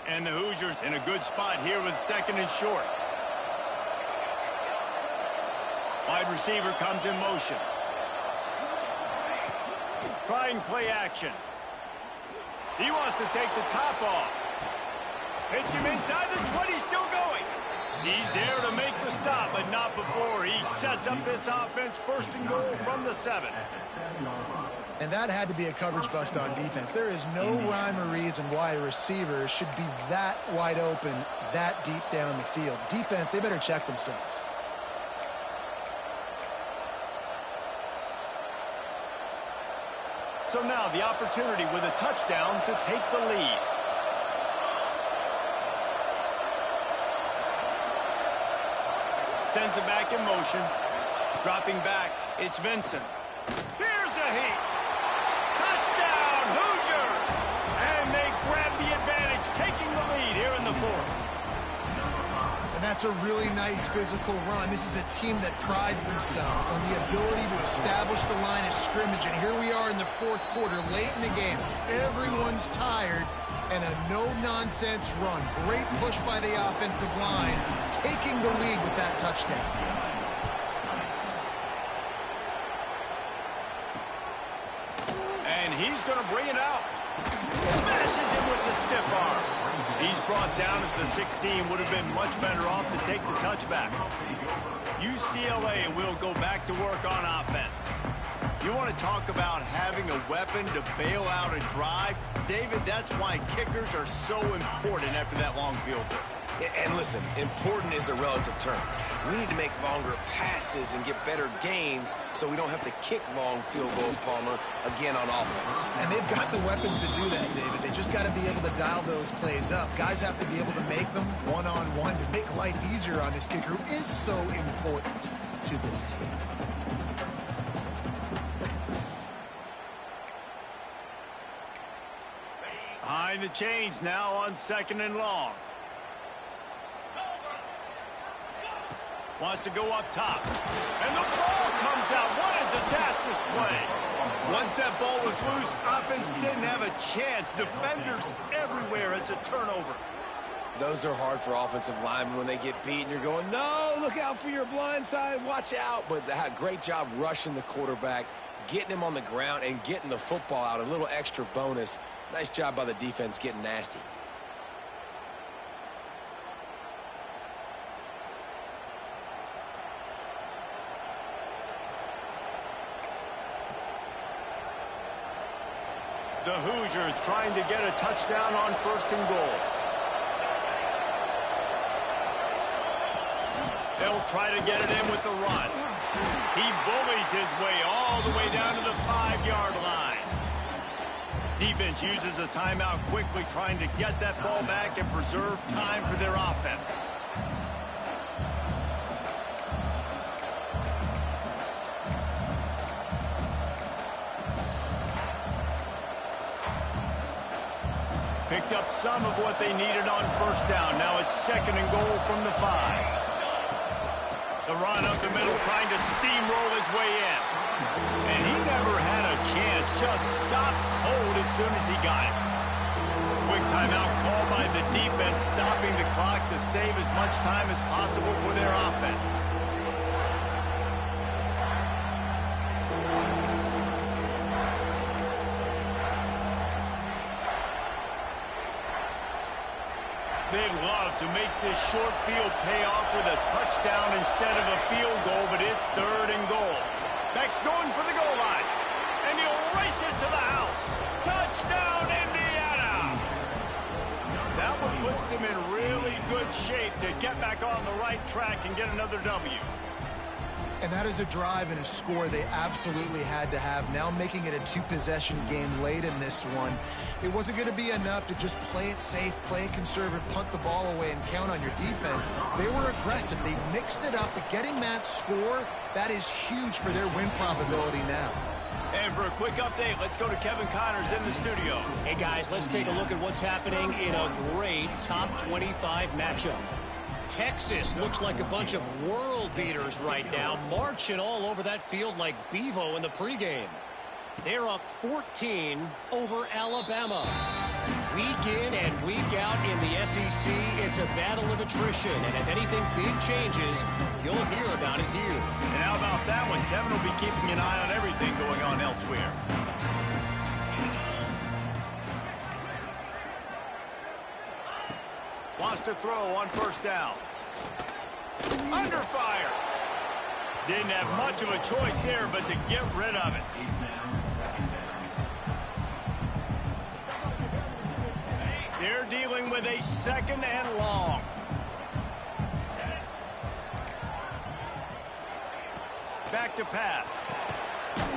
And the Hoosiers in a good spot here with 2nd and short. Wide receiver comes in motion. Trying play action. He wants to take the top off. Hits him inside the 20, still going. He's there to make the stop, but not before he sets up this offense 1st and goal from the 7. And that had to be a coverage bust on defense. There is no rhyme or reason why a receiver should be that wide open, that deep down the field. Defense, they better check themselves. So now the opportunity with a touchdown to take the lead. Sends it back in motion. Dropping back, it's Vincent. Here's a heat. Touchdown, Hoosiers! And they grab the advantage, taking the lead here in the 4th. And that's a really nice physical run. This is a team that prides themselves on the ability to establish the line of scrimmage. And here we are in the 4th quarter, late in the game. Everyone's tired, And a no-nonsense run. Great push by the offensive line, taking the lead with that touchdown. And he's going to bring it out. Smashes him with the stiff arm. He's brought down at the 16. Would have been much better off to take the touchback. UCLA will go back to work on offense. You want to talk about having a weapon to bail out a drive? David, that's why kickers are so important after that long field goal. And listen, important is a relative term. We need to make longer passes and get better gains so we don't have to kick long field goals, Palmer, again on offense. And they've got the weapons to do that, David. They just got to be able to dial those plays up. Guys have to be able to make them one-on-one to make life easier on this kicker, who is so important to this team. Behind the chains now on 2nd and long. Wants to go up top. And the ball comes out. What a disastrous play. Once that ball was loose, offense didn't have a chance. Defenders everywhere. It's a turnover. Those are hard for offensive linemen when they get beat and you're going, no, look out for your blind side, watch out. But great job rushing the quarterback, getting him on the ground and getting the football out. A little extra bonus. Nice job by the defense getting nasty. The Hoosiers trying to get a touchdown on 1st and goal. They'll try to get it in with the run. He bullies his way all the way down to the 5-yard line. Defense uses a timeout quickly, trying to get that ball back and preserve time for their offense. Picked up some of what they needed on 1st down. Now it's 2nd and goal from the 5. The run up the middle, trying to steamroll his way in. And he never had a chance. Just stopped cold as soon as he got it. Quick timeout call by the defense, stopping the clock to save as much time as possible for their offense. They'd love to make this short field pay off with a touchdown instead of a field goal, but it's 3rd and goal. Beck's going for the goal line, and he'll race it to the house. Touchdown, Indiana! That one puts them in really good shape to get back on the right track and get another W. And that is a drive and a score they absolutely had to have. Now making it a 2-possession game late in this one. It wasn't going to be enough to just play it safe, play it conservative, punt the ball away, and count on your defense. They were aggressive. They mixed it up, but getting that score, that is huge for their win probability now. And for a quick update, let's go to Kevin Connors in the studio. Hey, guys, let's take a look at what's happening in a great top 25 matchup. Texas looks like a bunch of world beaters right now, marching all over that field like Bevo in the pregame. They're up 14 over Alabama. Week in and week out in the SEC, it's a battle of attrition, and if anything big changes, you'll hear about it here. And how about that one? Kevin will be keeping an eye on everything going on elsewhere. Wants to throw on 1st down. Under fire. Didn't have much of a choice there, but to get rid of it. They're dealing with a 2nd and long. Back to pass.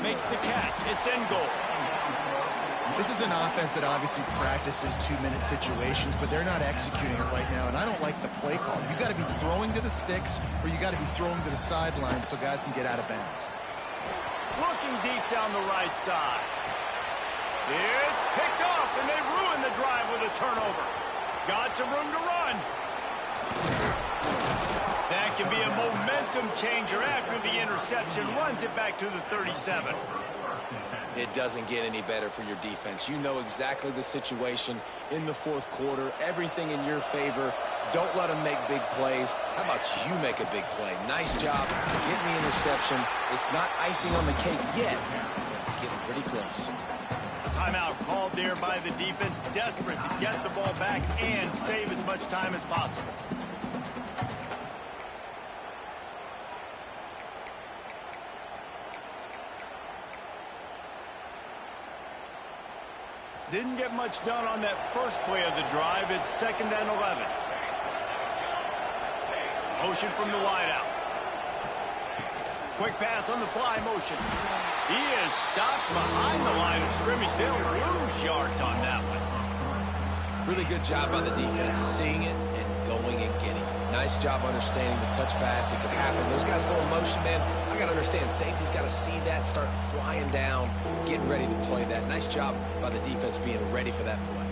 Makes the catch. It's in goal. This is an offense that obviously practices 2-minute situations, but they're not executing it right now, and I don't like the play call. You got to be throwing to the sticks, or you got to be throwing to the sidelines so guys can get out of bounds. Looking deep down the right side. It's picked off, and they ruin the drive with a turnover. Got some room to run. That can be a momentum changer after the interception. Runs it back to the 37. It doesn't get any better for your defense. You know exactly the situation in the fourth quarter, everything in your favor. Don't let them make big plays. How about you make a big play? Nice job getting the interception. It's not icing on the cake yet, but it's getting pretty close. Timeout called there by the defense, desperate to get the ball back and save as much time as possible. Didn't get much done on that first play of the drive. It's 2nd and 11. Motion from the wideout. Quick pass on the fly motion. He is stopped behind the line of scrimmage. They'll lose yards on that one. Really good job by the defense, seeing it and going and getting it. Nice job understanding the touch pass. It could happen. Those guys go in motion, man. I got to understand, safety's got to see that, start flying down, getting ready to play that. Nice job by the defense being ready for that play.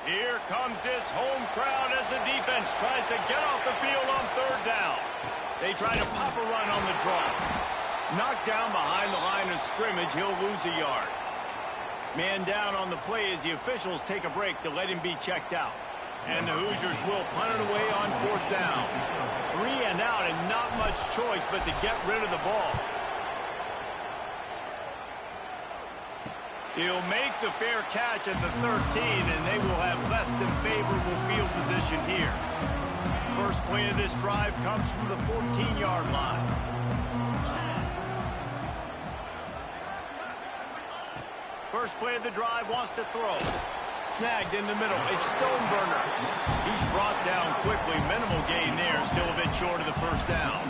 Here comes this home crowd as the defense tries to get off the field on 3rd down. They try to pop a run on the draw. Knocked down behind the line of scrimmage, he'll lose a yard. Man down on the play as the officials take a break to let him be checked out. And the Hoosiers will punt it away on 4th down. 3 and out and not much choice but to get rid of the ball. He'll make the fair catch at the 13, and they will have less than favorable field position here. First play of this drive comes from the 14-yard line. First play of the drive wants to throw. Snagged in the middle. It's Stoneburner. He's brought down quickly. Minimal gain there. Still a bit short of the 1st down.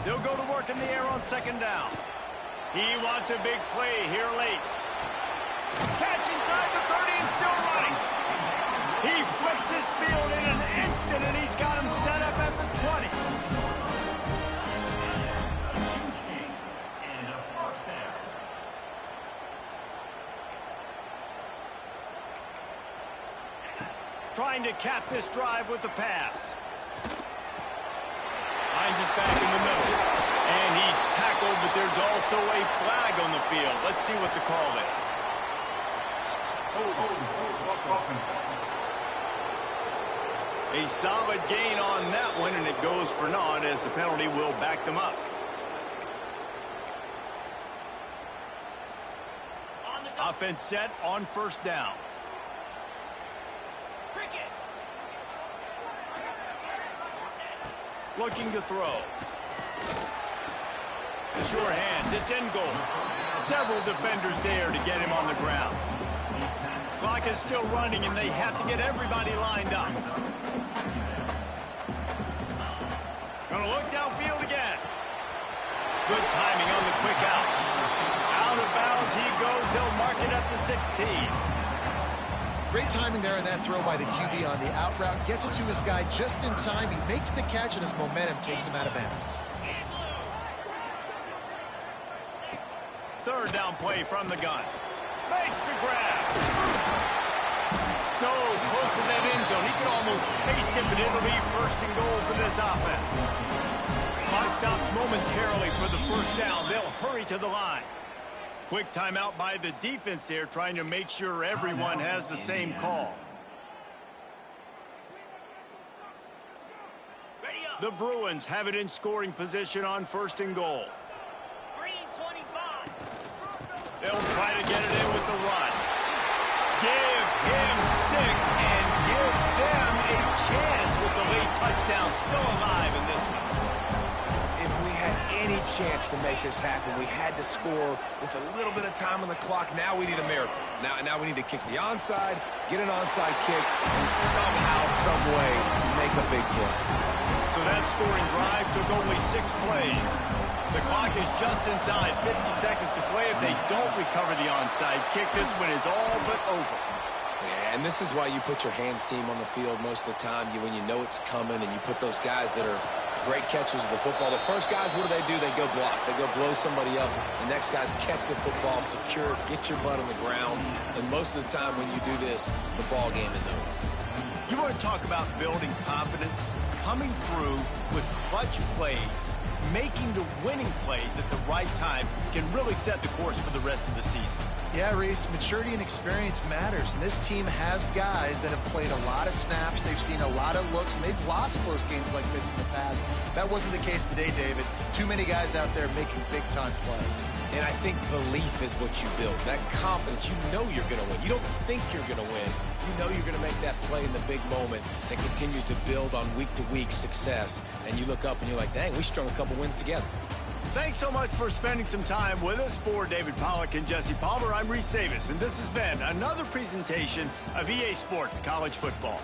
They'll go to work in the air on 2nd down. He wants a big play here late. Catch inside the 30 and still running. He flips his field in an instant, and he's got him set up at the 20. Trying to cap this drive with the pass. Finds his back in the middle. And he's tackled, but there's also a flag on the field. Let's see what the call is. A solid gain on that one, and it goes for naught as the penalty will back them up. Offense set on 1st down. Looking to throw. The sure hands, it's in goal. Several defenders there to get him on the ground. Clock is still running, and they have to get everybody lined up. Gonna look downfield again. Good timing on the quick out. Out of bounds he goes. They'll mark it up to 16. Great timing there in that throw by the QB on the out route. Gets it to his guy just in time. He makes the catch, and his momentum takes him out of bounds. 3rd down play from the gun. Makes the grab. So close to that end zone. He can almost taste it, but it'll be 1st and goal for this offense. Clock stops momentarily for the 1st down. They'll hurry to the line. Quick timeout by the defense there, trying to make sure everyone has the same call. The Bruins have it in scoring position on 1st and goal. They'll try to get it in with the run. Give him 6 and give them a chance with the late touchdown. Still alive in this one. If we had any chance to make this happen, we had to score with a little bit of time on the clock. Now we need a miracle. Now we need to kick the onside, get an onside kick, and somehow, some way, make a big play. So that scoring drive took only 6 plays. The clock is just inside 50 seconds to play. If they don't recover the onside kick, this one is all but over. Yeah, and this is why you put your hands team on the field most of the time. When you know it's coming, and you put those guys that are great catchers of the football. The first guys, what do? They go block. They go blow somebody up. The next guys catch the football, secure it, get your butt on the ground. And most of the time when you do this, the ball game is over. You want to talk about building confidence? coming through with clutch plays, making the winning plays at the right time can really set the course for the rest of the season. Yeah, Reese, maturity and experience matters, and this team has guys that have played a lot of snaps. They've seen a lot of looks, and they've lost close games like this in the past. That wasn't the case today, David. Too many guys out there making big-time plays. And I think belief is what you build. That confidence, you know you're going to win. You don't think you're going to win. You know you're going to make that play in the big moment that continues to build on week-to-week success. And you look up and you're like, dang, we strung a couple wins together. Thanks so much for spending some time with us. For David Pollack and Jesse Palmer, I'm Reese Davis, and this has been another presentation of EA Sports College Football.